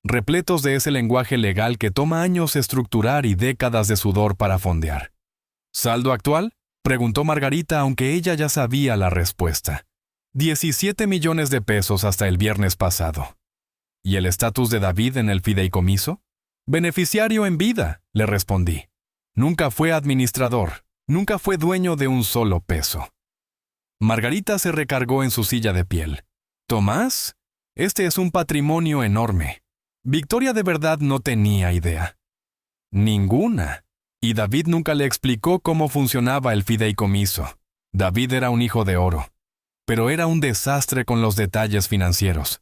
repletos de ese lenguaje legal que toma años estructurar y décadas de sudor para fondear. ¿Saldo actual?, preguntó Margarita, aunque ella ya sabía la respuesta. 17 millones de pesos hasta el viernes pasado. ¿Y el estatus de David en el fideicomiso? Beneficiario en vida, le respondí. Nunca fue administrador, nunca fue dueño de un solo peso. Margarita se recargó en su silla de piel. Tomás, este es un patrimonio enorme. Victoria de verdad no tenía idea. Ninguna. Y David nunca le explicó cómo funcionaba el fideicomiso. David era un hijo de oro, pero era un desastre con los detalles financieros.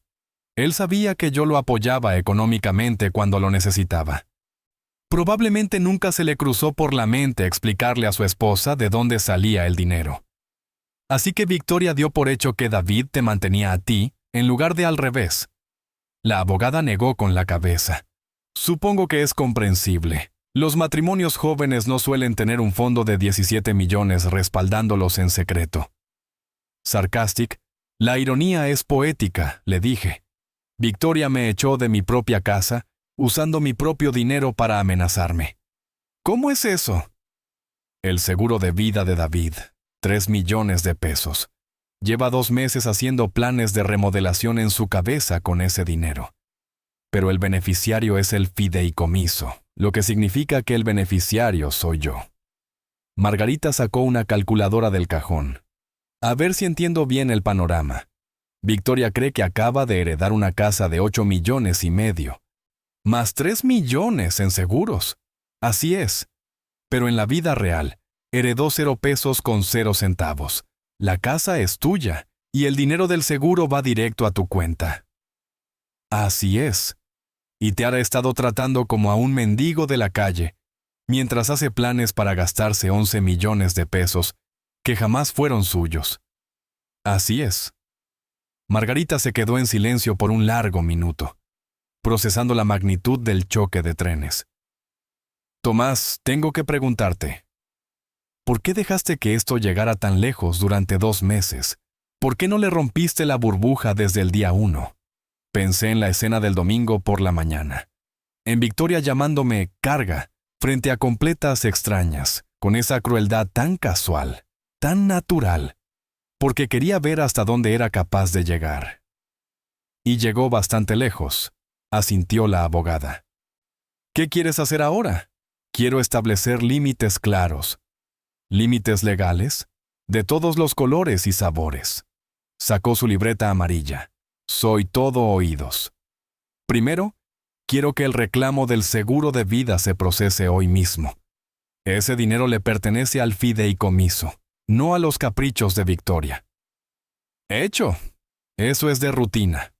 Él sabía que yo lo apoyaba económicamente cuando lo necesitaba. Probablemente nunca se le cruzó por la mente explicarle a su esposa de dónde salía el dinero. Así que Victoria dio por hecho que David te mantenía a ti, en lugar de al revés. La abogada negó con la cabeza. Supongo que es comprensible. Los matrimonios jóvenes no suelen tener un fondo de 17 millones respaldándolos en secreto. Sarcastic, la ironía es poética, le dije. Victoria me echó de mi propia casa, usando mi propio dinero para amenazarme. ¿Cómo es eso? El seguro de vida de David, 3 millones de pesos. Lleva 2 meses haciendo planes de remodelación en su cabeza con ese dinero. Pero el beneficiario es el fideicomiso, lo que significa que el beneficiario soy yo. Margarita sacó una calculadora del cajón. A ver si entiendo bien el panorama. Victoria cree que acaba de heredar una casa de 8 millones y medio. Más 3 millones en seguros. Así es. Pero en la vida real, heredó 0 pesos con 0 centavos. La casa es tuya, y el dinero del seguro va directo a tu cuenta. Así es. Y te ha estado tratando como a un mendigo de la calle, mientras hace planes para gastarse 11 millones de pesos, que jamás fueron suyos. Así es. Margarita se quedó en silencio por un largo minuto, procesando la magnitud del choque de trenes. Tomás, tengo que preguntarte. ¿Por qué dejaste que esto llegara tan lejos durante 2 meses? ¿Por qué no le rompiste la burbuja desde el día 1? Pensé en la escena del domingo por la mañana. En Victoria llamándome carga, frente a completas extrañas, con esa crueldad tan casual, tan natural, porque quería ver hasta dónde era capaz de llegar. Y llegó bastante lejos, asintió la abogada. ¿Qué quieres hacer ahora? Quiero establecer límites claros. ¿Límites legales? De todos los colores y sabores. Sacó su libreta amarilla. Soy todo oídos. Primero, quiero que el reclamo del seguro de vida se procese hoy mismo. Ese dinero le pertenece al fideicomiso, no a los caprichos de Victoria. Hecho. Eso es de rutina.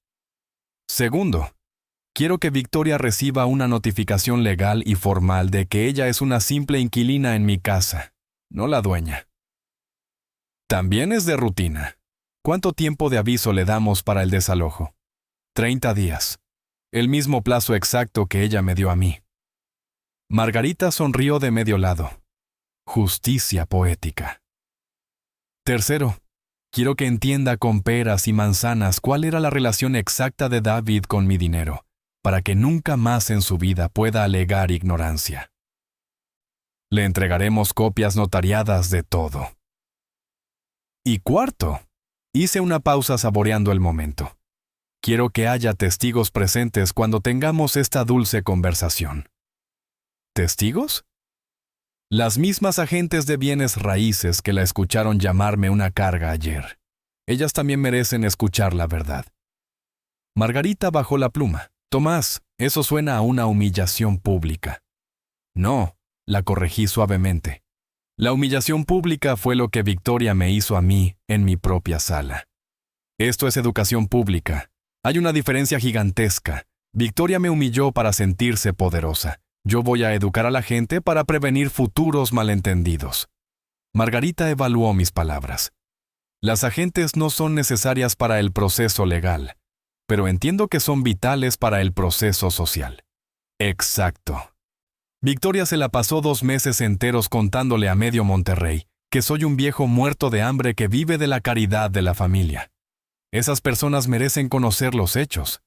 Segundo, quiero que Victoria reciba una notificación legal y formal de que ella es una simple inquilina en mi casa, no la dueña. También es de rutina. ¿Cuánto tiempo de aviso le damos para el desalojo? 30 días. El mismo plazo exacto que ella me dio a mí. Margarita sonrió de medio lado. Justicia poética. Tercero, quiero que entienda con peras y manzanas cuál era la relación exacta de David con mi dinero, para que nunca más en su vida pueda alegar ignorancia. Le entregaremos copias notariadas de todo. Y cuarto, hice una pausa saboreando el momento. Quiero que haya testigos presentes cuando tengamos esta dulce conversación. ¿Testigos? Las mismas agentes de bienes raíces que la escucharon llamarme una carga ayer. Ellas también merecen escuchar la verdad. Margarita bajó la pluma. Tomás, eso suena a una humillación pública. No, la corregí suavemente. La humillación pública fue lo que Victoria me hizo a mí en mi propia sala. Esto es educación pública. Hay una diferencia gigantesca. Victoria me humilló para sentirse poderosa. Yo voy a educar a la gente para prevenir futuros malentendidos. Margarita evaluó mis palabras. Las agentes no son necesarias para el proceso legal, pero entiendo que son vitales para el proceso social. Exacto. Victoria se la pasó 2 meses enteros contándole a medio Monterrey que soy un viejo muerto de hambre que vive de la caridad de la familia. Esas personas merecen conocer los hechos.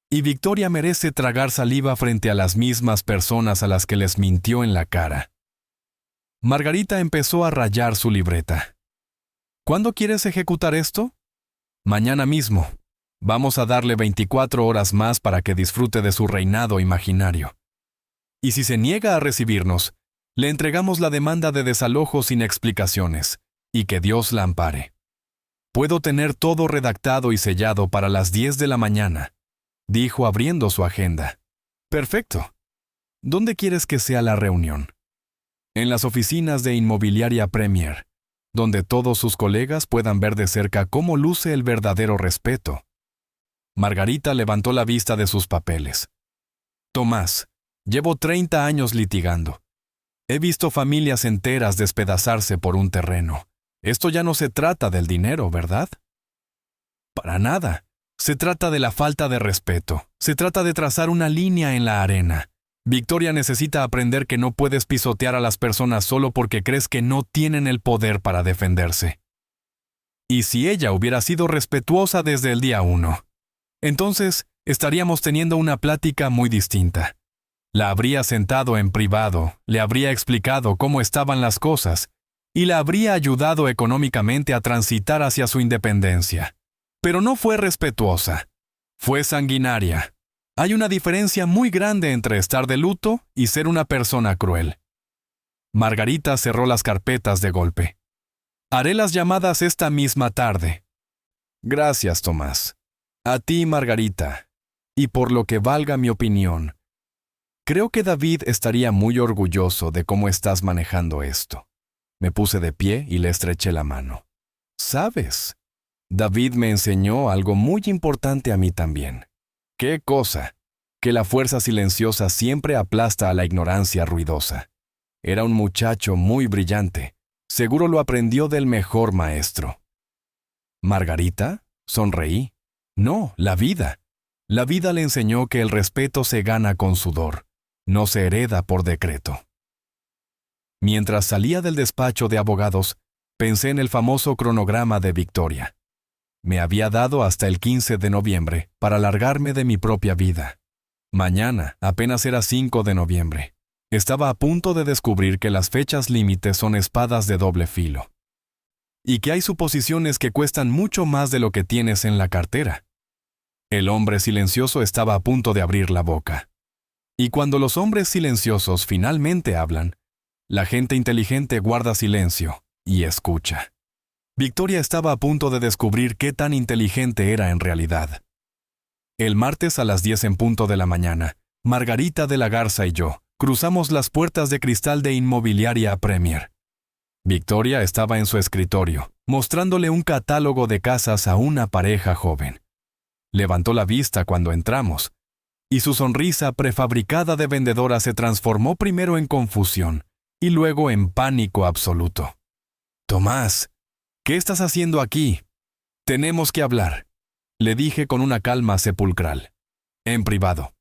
Y Victoria merece tragar saliva frente a las mismas personas a las que les mintió en la cara. Margarita empezó a rayar su libreta. ¿Cuándo quieres ejecutar esto? Mañana mismo. Vamos a darle 24 horas más para que disfrute de su reinado imaginario. Y si se niega a recibirnos, le entregamos la demanda de desalojo sin explicaciones, y que Dios la ampare. Puedo tener todo redactado y sellado para las 10 de la mañana, dijo abriendo su agenda. Perfecto. ¿Dónde quieres que sea la reunión? En las oficinas de Inmobiliaria Premier, donde todos sus colegas puedan ver de cerca cómo luce el verdadero respeto. Margarita levantó la vista de sus papeles. Tomás, llevo 30 años litigando. He visto familias enteras despedazarse por un terreno. Esto ya no se trata del dinero, ¿verdad? Para nada. Se trata de la falta de respeto. Se trata de trazar una línea en la arena. Victoria necesita aprender que no puedes pisotear a las personas solo porque crees que no tienen el poder para defenderse. Y si ella hubiera sido respetuosa desde el día 1, entonces estaríamos teniendo una plática muy distinta. La habría sentado en privado, le habría explicado cómo estaban las cosas y la habría ayudado económicamente a transitar hacia su independencia. Pero no fue respetuosa. Fue sanguinaria. Hay una diferencia muy grande entre estar de luto y ser una persona cruel. Margarita cerró las carpetas de golpe. Haré las llamadas esta misma tarde. Gracias, Tomás. A ti, Margarita. Y por lo que valga mi opinión, creo que David estaría muy orgulloso de cómo estás manejando esto. Me puse de pie y le estreché la mano. ¿Sabes? David me enseñó algo muy importante a mí también. ¿Qué cosa? Que la fuerza silenciosa siempre aplasta a la ignorancia ruidosa. Era un muchacho muy brillante. Seguro lo aprendió del mejor maestro. ¿Margarita? Sonreí. No, la vida. La vida le enseñó que el respeto se gana con sudor, no se hereda por decreto. Mientras salía del despacho de abogados, pensé en el famoso cronograma de Victoria. Me había dado hasta el 15 de noviembre para largarme de mi propia vida. Mañana apenas era 5 de noviembre. Estaba a punto de descubrir que las fechas límites son espadas de doble filo. Y que hay suposiciones que cuestan mucho más de lo que tienes en la cartera. El hombre silencioso estaba a punto de abrir la boca. Y cuando los hombres silenciosos finalmente hablan, la gente inteligente guarda silencio y escucha. Victoria estaba a punto de descubrir qué tan inteligente era en realidad. El martes a las 10 en punto de la mañana, Margarita de la Garza y yo cruzamos las puertas de cristal de Inmobiliaria Premier. Victoria estaba en su escritorio, mostrándole un catálogo de casas a una pareja joven. Levantó la vista cuando entramos, y su sonrisa prefabricada de vendedora se transformó primero en confusión y luego en pánico absoluto. «Tomás, ¿qué estás haciendo aquí? Tenemos que hablar», le dije con una calma sepulcral. En privado.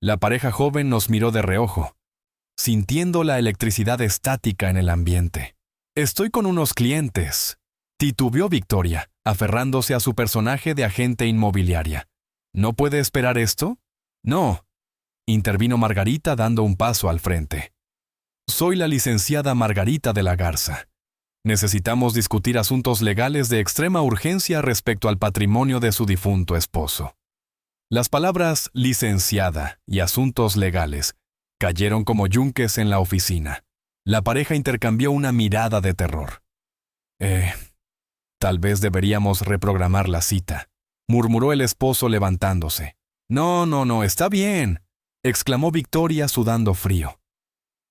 La pareja joven nos miró de reojo, sintiendo la electricidad estática en el ambiente. «Estoy con unos clientes», titubeó Victoria, aferrándose a su personaje de agente inmobiliaria. «¿No puede esperar esto?» «No», intervino Margarita dando un paso al frente. «Soy la licenciada Margarita de la Garza. Necesitamos discutir asuntos legales de extrema urgencia respecto al patrimonio de su difunto esposo». Las palabras licenciada y asuntos legales cayeron como yunques en la oficina. La pareja intercambió una mirada de terror. Tal vez deberíamos reprogramar la cita», murmuró el esposo levantándose. No, está bien», exclamó Victoria sudando frío.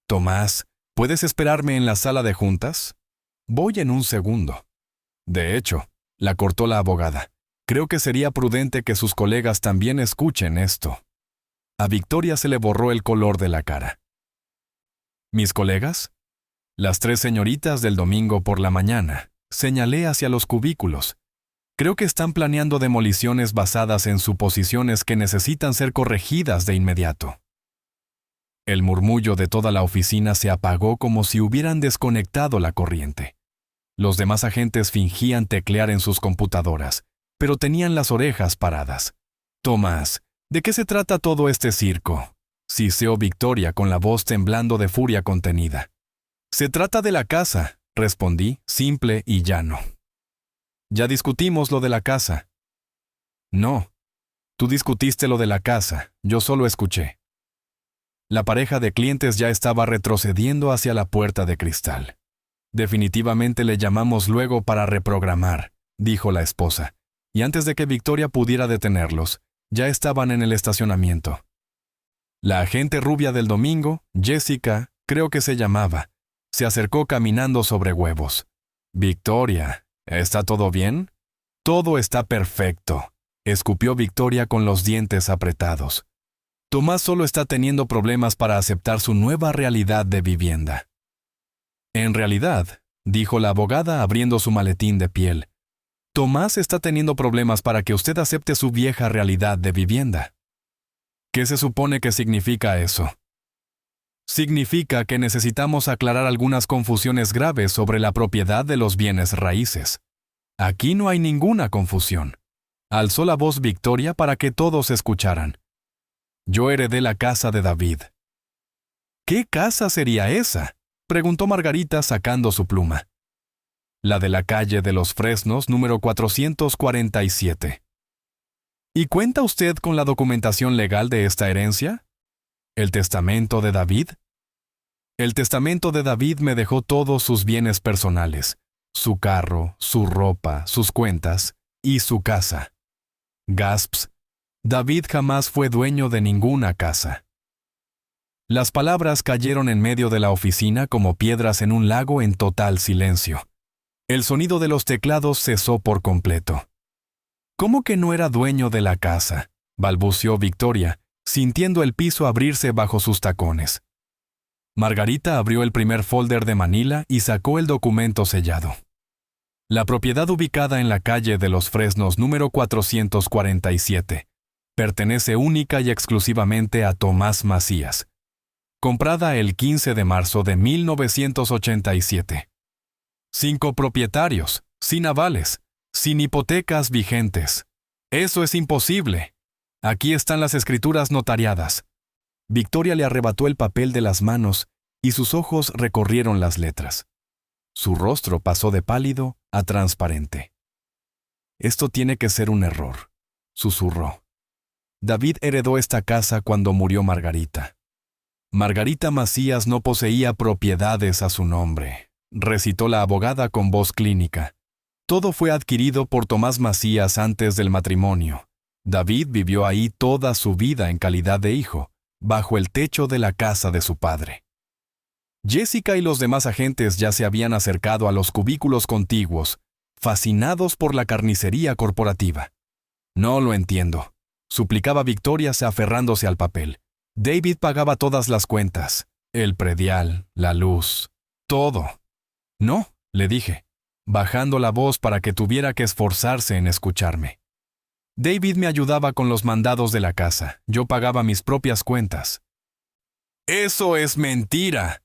«Tomás, ¿Puedes esperarme en la sala de juntas? Voy en un segundo. De hecho, la cortó la abogada. Creo que sería prudente que sus colegas también escuchen esto. A Victoria se le borró el color de la cara. ¿Mis colegas? Las 3 señoritas del domingo por la mañana. Señalé hacia los cubículos. Creo que están planeando demoliciones basadas en suposiciones que necesitan ser corregidas de inmediato. El murmullo de toda la oficina se apagó como si hubieran desconectado la corriente. Los demás agentes fingían teclear en sus computadoras, pero tenían las orejas paradas. Tomás, ¿de qué se trata todo este circo? Siseó Victoria con la voz temblando de furia contenida. Se trata de la casa, respondí, simple y llano. Ya discutimos lo de la casa. No, tú discutiste lo de la casa, yo solo escuché. La pareja de clientes ya estaba retrocediendo hacia la puerta de cristal. Definitivamente le llamamos luego para reprogramar, dijo la esposa, y antes de que Victoria pudiera detenerlos, ya estaban en el estacionamiento. La agente rubia del domingo, Jessica, creo que se llamaba, se acercó caminando sobre huevos. Victoria, ¿está todo bien? Todo está perfecto, escupió Victoria con los dientes apretados. Tomás solo está teniendo problemas para aceptar su nueva realidad de vivienda. En realidad, dijo la abogada abriendo su maletín de piel, Tomás está teniendo problemas para que usted acepte su vieja realidad de vivienda. ¿Qué se supone que significa eso? Significa que necesitamos aclarar algunas confusiones graves sobre la propiedad de los bienes raíces. Aquí no hay ninguna confusión. Alzó la voz Victoria para que todos escucharan. Yo heredé la casa de David. ¿Qué casa sería esa? Preguntó Margarita sacando su pluma. La de la calle de los Fresnos, número 447. ¿Y cuenta usted con la documentación legal de esta herencia? ¿El testamento de David? El testamento de David me dejó todos sus bienes personales, su carro, su ropa, sus cuentas y su casa. Gasps. David jamás fue dueño de ninguna casa. Las palabras cayeron en medio de la oficina como piedras en un lago en total silencio. El sonido de los teclados cesó por completo. ¿Cómo que no era dueño de la casa?, balbuceó Victoria, sintiendo el piso abrirse bajo sus tacones. Margarita abrió el primer folder de Manila y sacó el documento sellado. La propiedad ubicada en la calle de los Fresnos número 447 pertenece única y exclusivamente a Tomás Macías. Comprada el 15 de marzo de 1987. 5 propietarios, sin avales, sin hipotecas vigentes. Eso es imposible. Aquí están las escrituras notariadas. Victoria le arrebató el papel de las manos y sus ojos recorrieron las letras. Su rostro pasó de pálido a transparente. Esto tiene que ser un error, susurró. David heredó esta casa cuando murió Margarita. Margarita Macías no poseía propiedades a su nombre, recitó la abogada con voz clínica. Todo fue adquirido por Tomás Macías antes del matrimonio. David vivió ahí toda su vida en calidad de hijo, bajo el techo de la casa de su padre. Jessica y los demás agentes ya se habían acercado a los cubículos contiguos, fascinados por la carnicería corporativa. No lo entiendo, suplicaba Victoria aferrándose al papel. David pagaba todas las cuentas, el predial, la luz, todo. No, le dije, bajando la voz para que tuviera que esforzarse en escucharme. David me ayudaba con los mandados de la casa, yo pagaba mis propias cuentas. ¡Eso es mentira!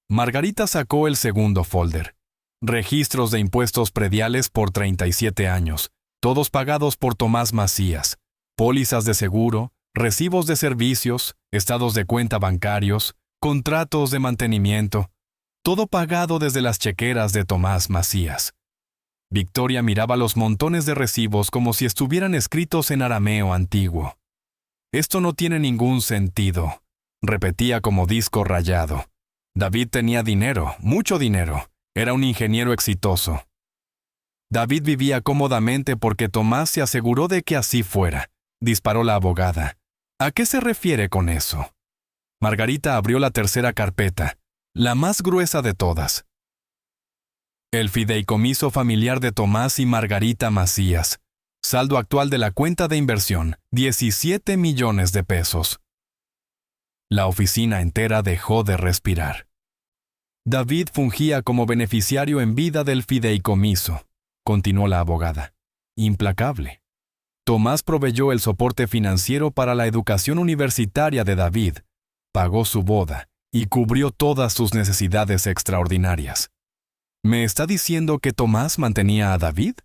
Margarita sacó el segundo folder. Registros de impuestos prediales por 37 años, todos pagados por Tomás Macías, pólizas de seguro, recibos de servicios, estados de cuenta bancarios, contratos de mantenimiento, todo pagado desde las chequeras de Tomás Macías. Victoria miraba los montones de recibos como si estuvieran escritos en arameo antiguo. Esto no tiene ningún sentido, repetía como disco rayado. David tenía dinero, mucho dinero. Era un ingeniero exitoso. David vivía cómodamente porque Tomás se aseguró de que así fuera, disparó la abogada. ¿A qué se refiere con eso? Margarita abrió la tercera carpeta. la más gruesa de todas. El fideicomiso familiar de Tomás y Margarita Macías. Saldo actual de la cuenta de inversión, 17 millones de pesos. La oficina entera dejó de respirar. David fungía como beneficiario en vida del fideicomiso, continuó la abogada. Implacable. Tomás proveyó el soporte financiero para la educación universitaria de David, pagó su boda y cubrió todas sus necesidades extraordinarias. ¿Me está diciendo que Tomás mantenía a David?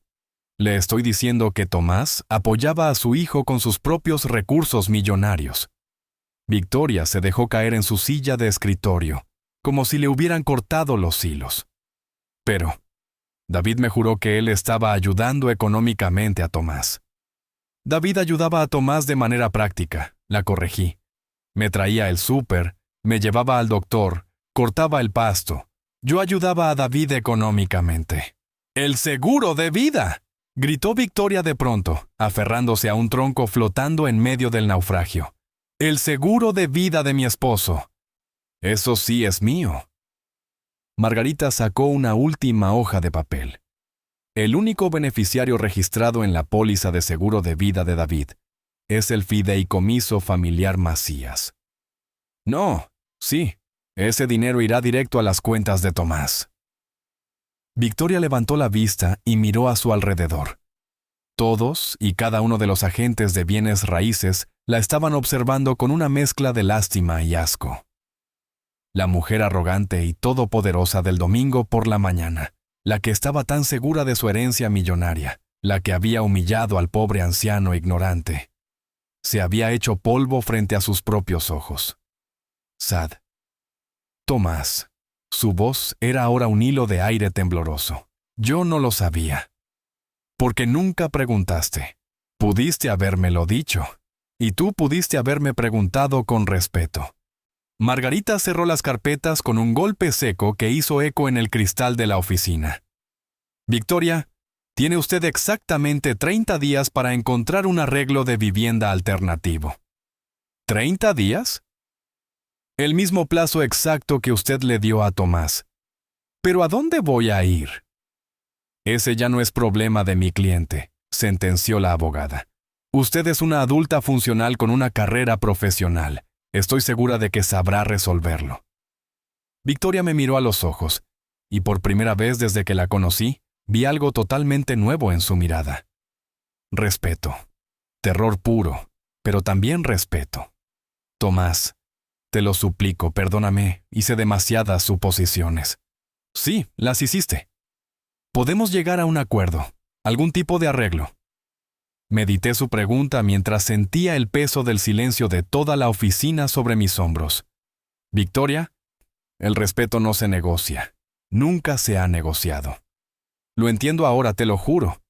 Le estoy diciendo que Tomás apoyaba a su hijo con sus propios recursos millonarios. Victoria se dejó caer en su silla de escritorio, como si le hubieran cortado los hilos. Pero David me juró que él estaba ayudando económicamente a Tomás. David ayudaba a Tomás de manera práctica, la corregí. Me traía el súper, me llevaba al doctor, cortaba el pasto. Yo ayudaba a David económicamente. ¡El seguro de vida!, gritó Victoria de pronto, aferrándose a un tronco flotando en medio del naufragio. ¡El seguro de vida de mi esposo! Eso sí es mío. Margarita sacó una última hoja de papel. El único beneficiario registrado en la póliza de seguro de vida de David es el fideicomiso familiar Macías. No, sí, ese dinero irá directo a las cuentas de Tomás. Victoria levantó la vista y miró a su alrededor. Todos y cada uno de los agentes de bienes raíces la estaban observando con una mezcla de lástima y asco. La mujer arrogante y todopoderosa del domingo por la mañana, la que estaba tan segura de su herencia millonaria, la que había humillado al pobre anciano ignorante, se había hecho polvo frente a sus propios ojos. Sad. Tomás. Su voz era ahora un hilo de aire tembloroso. Yo no lo sabía. Porque nunca preguntaste. Pudiste habérmelo dicho. Y tú pudiste haberme preguntado con respeto. Margarita cerró las carpetas con un golpe seco que hizo eco en el cristal de la oficina. Victoria, tiene usted exactamente 30 días para encontrar un arreglo de vivienda alternativo. ¿30 días? El mismo plazo exacto que usted le dio a Tomás. ¿Pero a dónde voy a ir? Ese ya no es problema de mi cliente, sentenció la abogada. Usted es una adulta funcional con una carrera profesional. Estoy segura de que sabrá resolverlo. Victoria me miró a los ojos, y por primera vez desde que la conocí, vi algo totalmente nuevo en su mirada. Respeto. Terror puro, pero también respeto. Tomás, te lo suplico, perdóname, hice demasiadas suposiciones. Sí, las hiciste. Podemos llegar a un acuerdo, algún tipo de arreglo. Medité su pregunta mientras sentía el peso del silencio de toda la oficina sobre mis hombros. Victoria, el respeto no se negocia. Nunca se ha negociado. Lo entiendo ahora, te lo juro.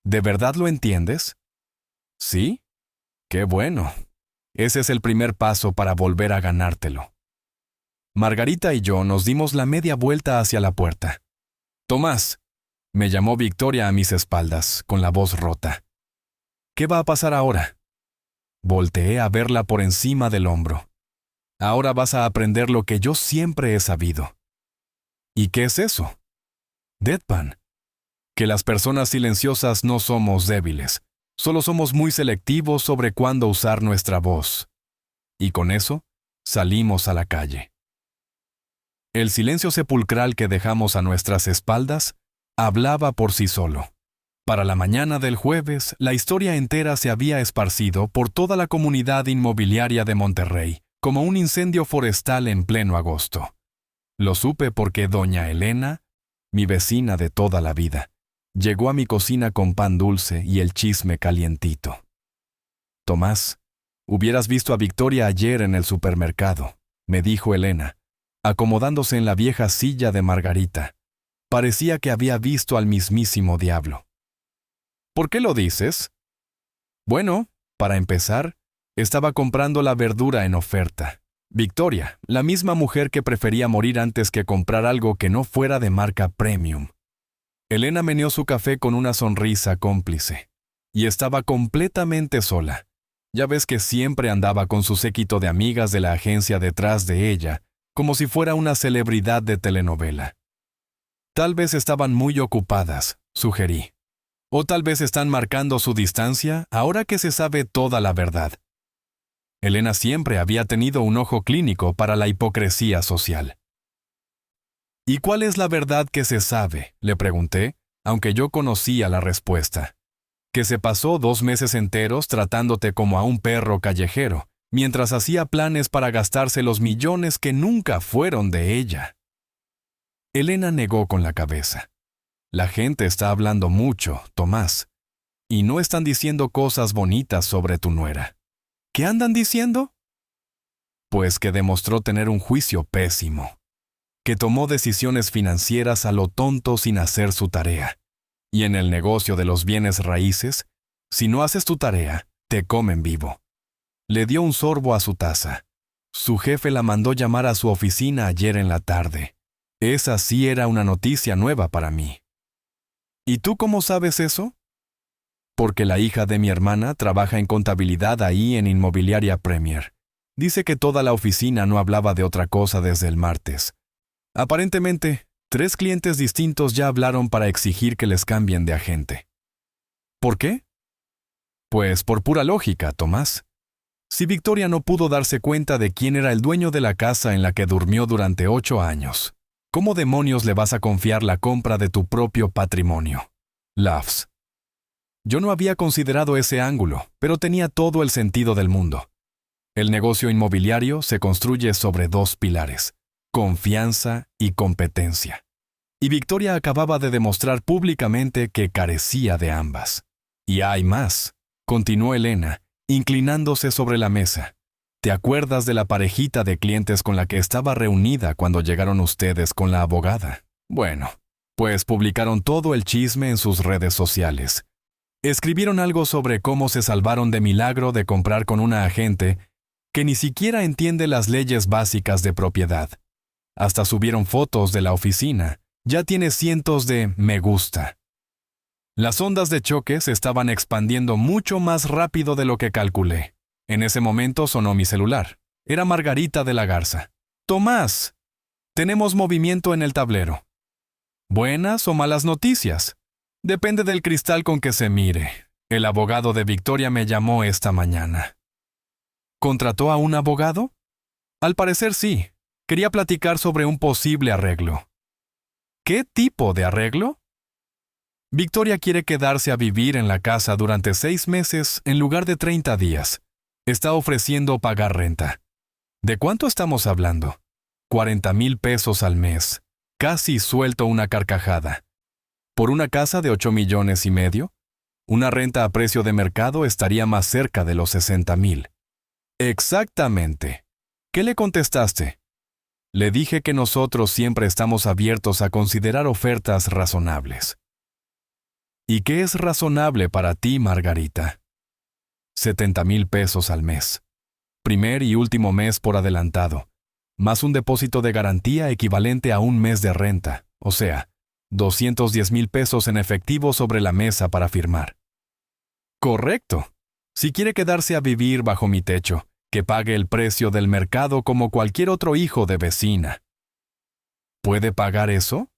¿De verdad lo entiendes? ¿Sí? ¡Qué bueno! Ese es el primer paso para volver a ganártelo. Margarita y yo nos dimos la media vuelta hacia la puerta. Tomás, me llamó Victoria a mis espaldas, con la voz rota. ¿Qué va a pasar ahora? Volteé a verla por encima del hombro. Ahora vas a aprender lo que yo siempre he sabido. ¿Y qué es eso? Deadpan. Que las personas silenciosas no somos débiles, solo somos muy selectivos sobre cuándo usar nuestra voz. Y con eso, salimos a la calle. El silencio sepulcral que dejamos a nuestras espaldas hablaba por sí solo. Para la mañana del jueves, la historia entera se había esparcido por toda la comunidad inmobiliaria de Monterrey, como un incendio forestal en pleno agosto. Lo supe porque doña Elena, mi vecina de toda la vida, llegó a mi cocina con pan dulce y el chisme calientito. Tomás, hubieras visto a Victoria ayer en el supermercado, me dijo Elena, acomodándose en la vieja silla de Margarita. Parecía que había visto al mismísimo diablo. ¿Por qué lo dices? Bueno, para empezar, estaba comprando la verdura en oferta. Victoria, la misma mujer que prefería morir antes que comprar algo que no fuera de marca premium. Elena meneó su café con una sonrisa cómplice. Y estaba completamente sola. Ya ves que siempre andaba con su séquito de amigas de la agencia detrás de ella, como si fuera una celebridad de telenovela. Tal vez estaban muy ocupadas, sugerí. O tal vez están marcando su distancia ahora que se sabe toda la verdad. Elena siempre había tenido un ojo clínico para la hipocresía social. ¿Y cuál es la verdad que se sabe?, le pregunté, aunque yo conocía la respuesta. Que se pasó 2 meses enteros tratándote como a un perro callejero, mientras hacía planes para gastarse los millones que nunca fueron de ella. Elena negó con la cabeza. La gente está hablando mucho, Tomás, y no están diciendo cosas bonitas sobre tu nuera. ¿Qué andan diciendo? Pues que demostró tener un juicio pésimo, que tomó decisiones financieras a lo tonto sin hacer su tarea. Y en el negocio de los bienes raíces, si no haces tu tarea, te comen vivo. Le dio un sorbo a su taza. Su jefe la mandó llamar a su oficina ayer en la tarde. Esa sí era una noticia nueva para mí. ¿Y tú cómo sabes eso? Porque la hija de mi hermana trabaja en contabilidad ahí en Inmobiliaria Premier. Dice que toda la oficina no hablaba de otra cosa desde el martes. Aparentemente, 3 clientes distintos ya hablaron para exigir que les cambien de agente. ¿Por qué? Pues por pura lógica, Tomás. Si Victoria no pudo darse cuenta de quién era el dueño de la casa en la que durmió durante 8 años, ¿cómo demonios le vas a confiar la compra de tu propio patrimonio? Loves. Yo no había considerado ese ángulo, pero tenía todo el sentido del mundo. El negocio inmobiliario se construye sobre 2 pilares: confianza y competencia. Y Victoria acababa de demostrar públicamente que carecía de ambas. Y hay más, continuó Elena, inclinándose sobre la mesa. ¿Te acuerdas de la parejita de clientes con la que estaba reunida cuando llegaron ustedes con la abogada? Bueno, pues publicaron todo el chisme en sus redes sociales. Escribieron algo sobre cómo se salvaron de milagro de comprar con una agente que ni siquiera entiende las leyes básicas de propiedad. Hasta subieron fotos de la oficina. Ya tiene cientos de me gusta. Las ondas de choque se estaban expandiendo mucho más rápido de lo que calculé. En ese momento sonó mi celular. Era Margarita de la Garza. Tomás, tenemos movimiento en el tablero. ¿Buenas o malas noticias? Depende del cristal con que se mire. El abogado de Victoria me llamó esta mañana. ¿Contrató a un abogado? Al parecer sí. Quería platicar sobre un posible arreglo. ¿Qué tipo de arreglo? Victoria quiere quedarse a vivir en la casa durante 6 meses en lugar de 30 días. Está ofreciendo pagar renta. ¿De cuánto estamos hablando? 40,000 pesos al mes. Casi suelto una carcajada. ¿Por una casa de 8,5 millones? Una renta a precio de mercado estaría más cerca de los 60,000. Exactamente. ¿Qué le contestaste? Le dije que nosotros siempre estamos abiertos a considerar ofertas razonables. ¿Y qué es razonable para ti, Margarita? 70,000 pesos al mes. Primer y último mes por adelantado, más un depósito de garantía equivalente a un mes de renta, o sea, 210,000 pesos en efectivo sobre la mesa para firmar. Correcto. Si quiere quedarse a vivir bajo mi techo, que pague el precio del mercado como cualquier otro hijo de vecina. ¿Puede pagar eso?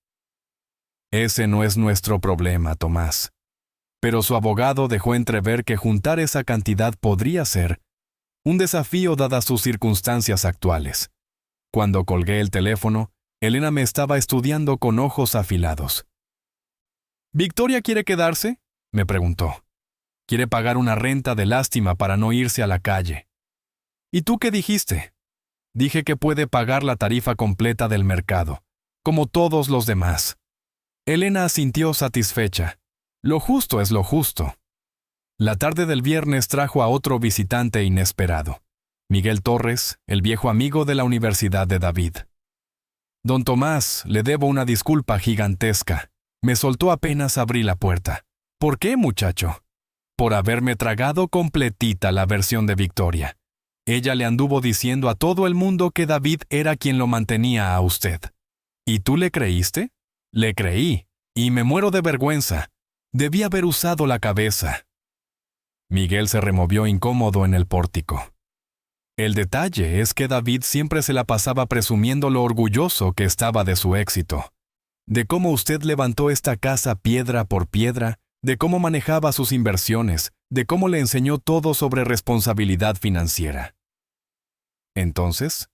Ese no es nuestro problema, Tomás. Pero su abogado dejó entrever que juntar esa cantidad podría ser un desafío dadas sus circunstancias actuales. Cuando colgué el teléfono, Elena me estaba estudiando con ojos afilados. ¿Victoria quiere quedarse?, me preguntó. Quiere pagar una renta de lástima para no irse a la calle. ¿Y tú qué dijiste? Dije que puede pagar la tarifa completa del mercado, como todos los demás. Elena asintió satisfecha. Lo justo es lo justo. La tarde del viernes trajo a otro visitante inesperado. Miguel Torres, el viejo amigo de la Universidad de David. Don Tomás, le debo una disculpa gigantesca. Me soltó apenas abrí la puerta. ¿Por qué, muchacho? Por haberme tragado completita la versión de Victoria. Ella le anduvo diciendo a todo el mundo que David era quien lo mantenía a usted. ¿Y tú le creíste? Le creí, y me muero de vergüenza. Debí haber usado la cabeza. Miguel se removió incómodo en el pórtico. El detalle es que David siempre se la pasaba presumiendo lo orgulloso que estaba de su éxito, de cómo usted levantó esta casa piedra por piedra, de cómo manejaba sus inversiones, de cómo le enseñó todo sobre responsabilidad financiera. Entonces,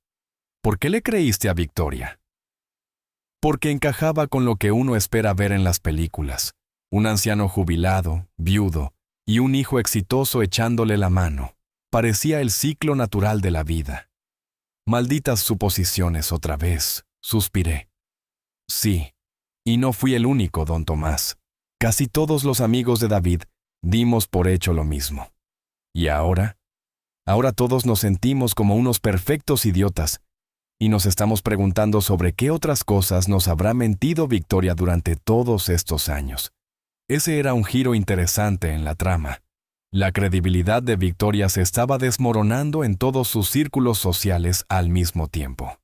¿por qué le creíste a Victoria? Porque encajaba con lo que uno espera ver en las películas: un anciano jubilado, viudo, y un hijo exitoso echándole la mano. Parecía el ciclo natural de la vida. Malditas suposiciones otra vez, suspiré. Sí, y no fui el único, don Tomás. Casi todos los amigos de David dimos por hecho lo mismo. ¿Y ahora? Ahora todos nos sentimos como unos perfectos idiotas y nos estamos preguntando sobre qué otras cosas nos habrá mentido Victoria durante todos estos años. Ese era un giro interesante en la trama. La credibilidad de Victoria se estaba desmoronando en todos sus círculos sociales al mismo tiempo.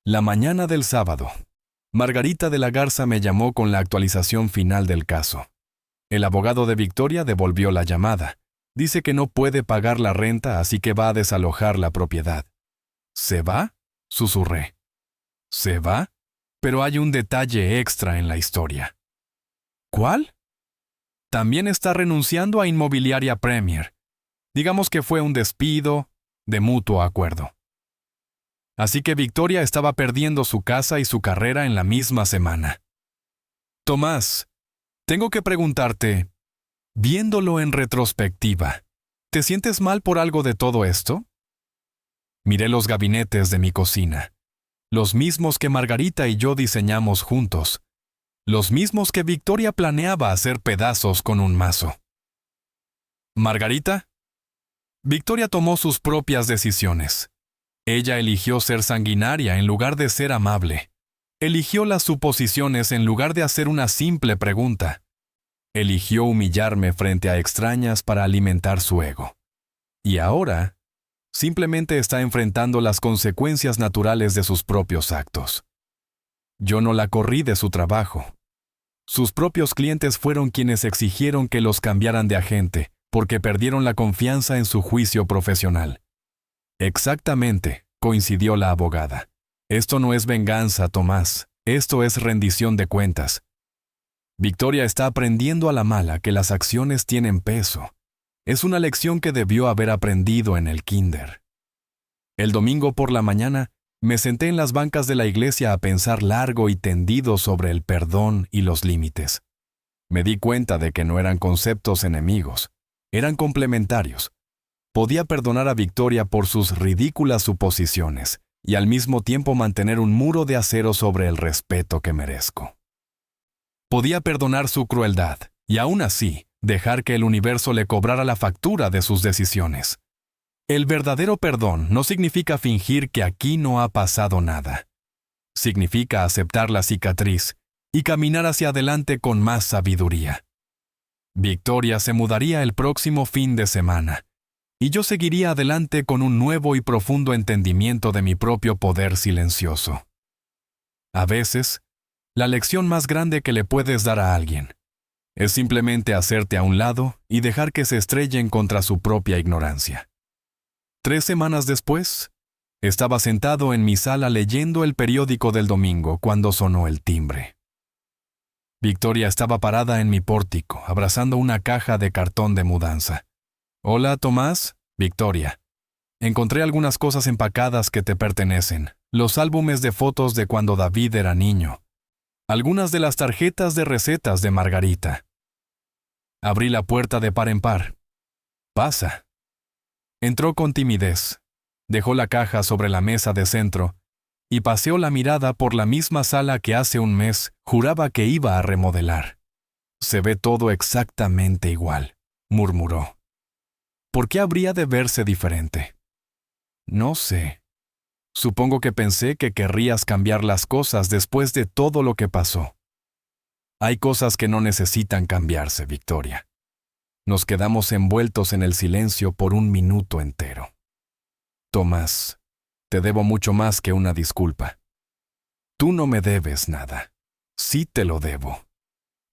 La mañana del sábado, Margarita de la Garza me llamó con la actualización final del caso. El abogado de Victoria devolvió la llamada. Dice que no puede pagar la renta, así que va a desalojar la propiedad. ¿Se va?, susurré. ¿Se va? Pero hay un detalle extra en la historia. ¿Cuál? También está renunciando a Inmobiliaria Premier. Digamos que fue un despido de mutuo acuerdo. Así que Victoria estaba perdiendo su casa y su carrera en la misma semana. Tomás, tengo que preguntarte, viéndolo en retrospectiva, ¿te sientes mal por algo de todo esto? Miré los gabinetes de mi cocina, los mismos que Margarita y yo diseñamos juntos, los mismos que Victoria planeaba hacer pedazos con un mazo. ¿Margarita? Victoria tomó sus propias decisiones. Ella eligió ser sanguinaria en lugar de ser amable. Eligió las suposiciones en lugar de hacer una simple pregunta. Eligió humillarme frente a extrañas para alimentar su ego. Y ahora, simplemente está enfrentando las consecuencias naturales de sus propios actos. Yo no la corrí de su trabajo. Sus propios clientes fueron quienes exigieron que los cambiaran de agente, porque perdieron la confianza en su juicio profesional. Exactamente, coincidió la abogada. Esto no es venganza, Tomás. Esto es rendición de cuentas. Victoria está aprendiendo a la mala que las acciones tienen peso. Es una lección que debió haber aprendido en el kinder. El domingo por la mañana, me senté en las bancas de la iglesia a pensar largo y tendido sobre el perdón y los límites. Me di cuenta de que no eran conceptos enemigos, eran complementarios. Podía perdonar a Victoria por sus ridículas suposiciones y al mismo tiempo mantener un muro de acero sobre el respeto que merezco. Podía perdonar su crueldad y aún así dejar que el universo le cobrara la factura de sus decisiones. El verdadero perdón no significa fingir que aquí no ha pasado nada. Significa aceptar la cicatriz y caminar hacia adelante con más sabiduría. Victoria se mudaría el próximo fin de semana, y yo seguiría adelante con un nuevo y profundo entendimiento de mi propio poder silencioso. A veces, la lección más grande que le puedes dar a alguien es simplemente hacerte a un lado y dejar que se estrellen contra su propia ignorancia. 3 semanas después, estaba sentado en mi sala leyendo el periódico del domingo cuando sonó el timbre. Victoria estaba parada en mi pórtico, abrazando una caja de cartón de mudanza. «Hola, Tomás», Victoria. «Encontré algunas cosas empacadas que te pertenecen. Los álbumes de fotos de cuando David era niño. Algunas de las tarjetas de recetas de Margarita». Abrí la puerta de par en par. «Pasa». Entró con timidez. Dejó la caja sobre la mesa de centro y paseó la mirada por la misma sala que hace un mes juraba que iba a remodelar. «Se ve todo exactamente igual», murmuró. ¿Por qué habría de verse diferente? No sé. Supongo que pensé que querrías cambiar las cosas después de todo lo que pasó. Hay cosas que no necesitan cambiarse, Victoria. Nos quedamos envueltos en el silencio por un minuto entero. Tomás, te debo mucho más que una disculpa. Tú no me debes nada. Sí te lo debo.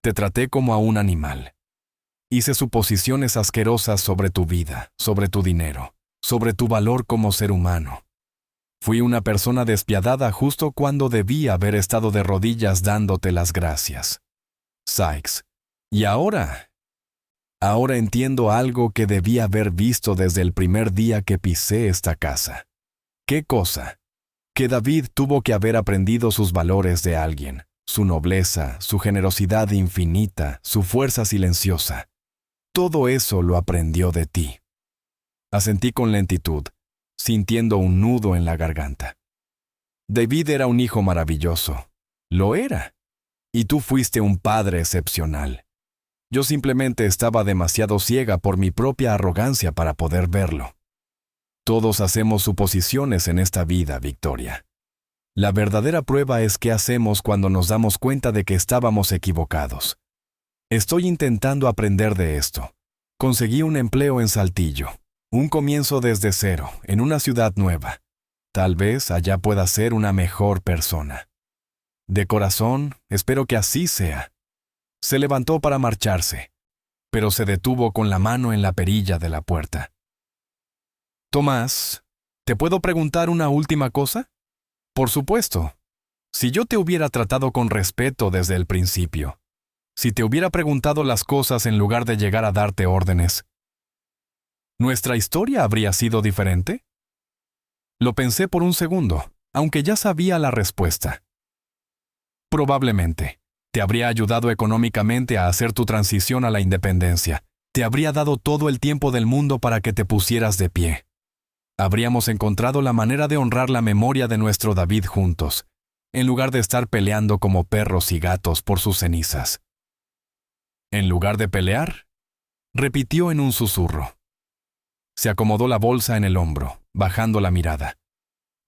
Te traté como a un animal. Hice suposiciones asquerosas sobre tu vida, sobre tu dinero. sobre tu valor como ser humano. Fui una persona despiadada justo cuando debí haber estado de rodillas dándote las gracias. Sykes. Y ahora entiendo algo que debí haber visto desde el primer día que pisé esta casa. ¿Qué cosa? Que David tuvo que haber aprendido sus valores de alguien, su nobleza, su generosidad infinita, su fuerza silenciosa. Todo eso lo aprendió de ti. Asentí con lentitud, sintiendo un nudo en la garganta. David era un hijo maravilloso. Lo era. Y tú fuiste un padre excepcional. Yo simplemente estaba demasiado ciega por mi propia arrogancia para poder verlo. Todos hacemos suposiciones en esta vida, Victoria. La verdadera prueba es qué hacemos cuando nos damos cuenta de que estábamos equivocados. Estoy intentando aprender de esto. Conseguí un empleo en Saltillo. Un comienzo desde cero, en una ciudad nueva. Tal vez allá pueda ser una mejor persona. De corazón, espero que así sea. Se levantó para marcharse, pero se detuvo con la mano en la perilla de la puerta. Tomás, ¿te puedo preguntar una última cosa? Por supuesto. Si yo te hubiera tratado con respeto desde el principio, si te hubiera preguntado las cosas en lugar de llegar a darte órdenes, ¿nuestra historia habría sido diferente? Lo pensé por un segundo, aunque ya sabía la respuesta. Probablemente. Te habría ayudado económicamente a hacer tu transición a la independencia. Te habría dado todo el tiempo del mundo para que te pusieras de pie. Habríamos encontrado la manera de honrar la memoria de nuestro David juntos, en lugar de estar peleando como perros y gatos por sus cenizas. En lugar de pelear, repitió en un susurro. Se acomodó la bolsa en el hombro, bajando la mirada.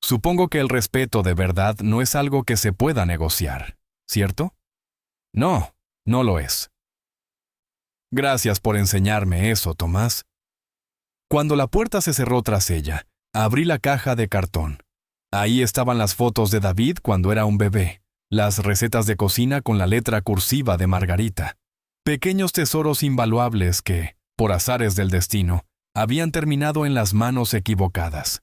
Supongo que el respeto de verdad no es algo que se pueda negociar, ¿cierto? No, no lo es. Gracias por enseñarme eso, Tomás. Cuando la puerta se cerró tras ella, abrí la caja de cartón. Ahí estaban las fotos de David cuando era un bebé, las recetas de cocina con la letra cursiva de Margarita, pequeños tesoros invaluables que, por azares del destino, habían terminado en las manos equivocadas.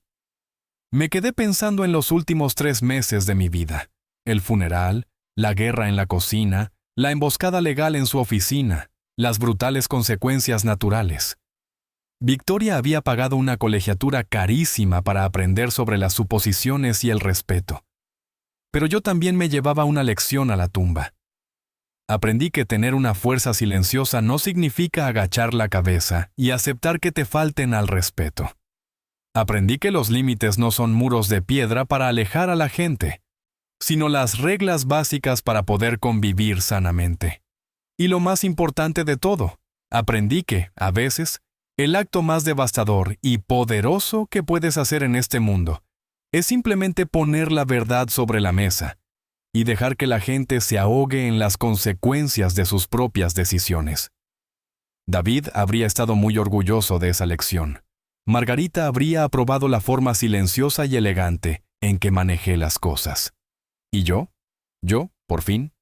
Me quedé pensando en los últimos 3 meses de mi vida, el funeral, la guerra en la cocina, la emboscada legal en su oficina, las brutales consecuencias naturales. Victoria había pagado una colegiatura carísima para aprender sobre las suposiciones y el respeto. Pero yo también me llevaba una lección a la tumba. Aprendí que tener una fuerza silenciosa no significa agachar la cabeza y aceptar que te falten al respeto. Aprendí que los límites no son muros de piedra para alejar a la gente, sino las reglas básicas para poder convivir sanamente. Y lo más importante de todo, aprendí que, a veces, el acto más devastador y poderoso que puedes hacer en este mundo es simplemente poner la verdad sobre la mesa y dejar que la gente se ahogue en las consecuencias de sus propias decisiones. David habría estado muy orgulloso de esa lección. Margarita habría aprobado la forma silenciosa y elegante en que manejé las cosas. Y yo, por fin,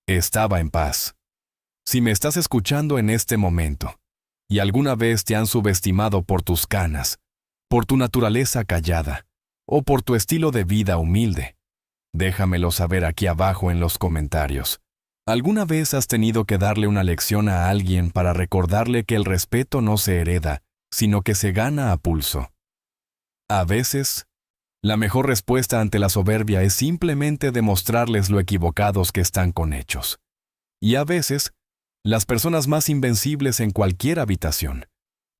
estaba en paz. Si me estás escuchando en este momento, y alguna vez te han subestimado por tus canas, por tu naturaleza callada, o por tu estilo de vida humilde, déjamelo saber aquí abajo en los comentarios. ¿Alguna vez has tenido que darle una lección a alguien para recordarle que el respeto no se hereda, sino que se gana a pulso? A veces, la mejor respuesta ante la soberbia es simplemente demostrarles lo equivocados que están con hechos. Y a veces, las personas más invencibles en cualquier habitación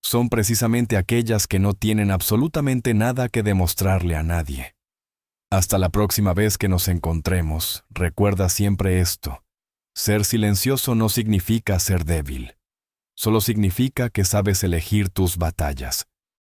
son precisamente aquellas que no tienen absolutamente nada que demostrarle a nadie. Hasta la próxima vez que nos encontremos, recuerda siempre esto. Ser silencioso no significa ser débil. Solo significa que sabes elegir tus batallas.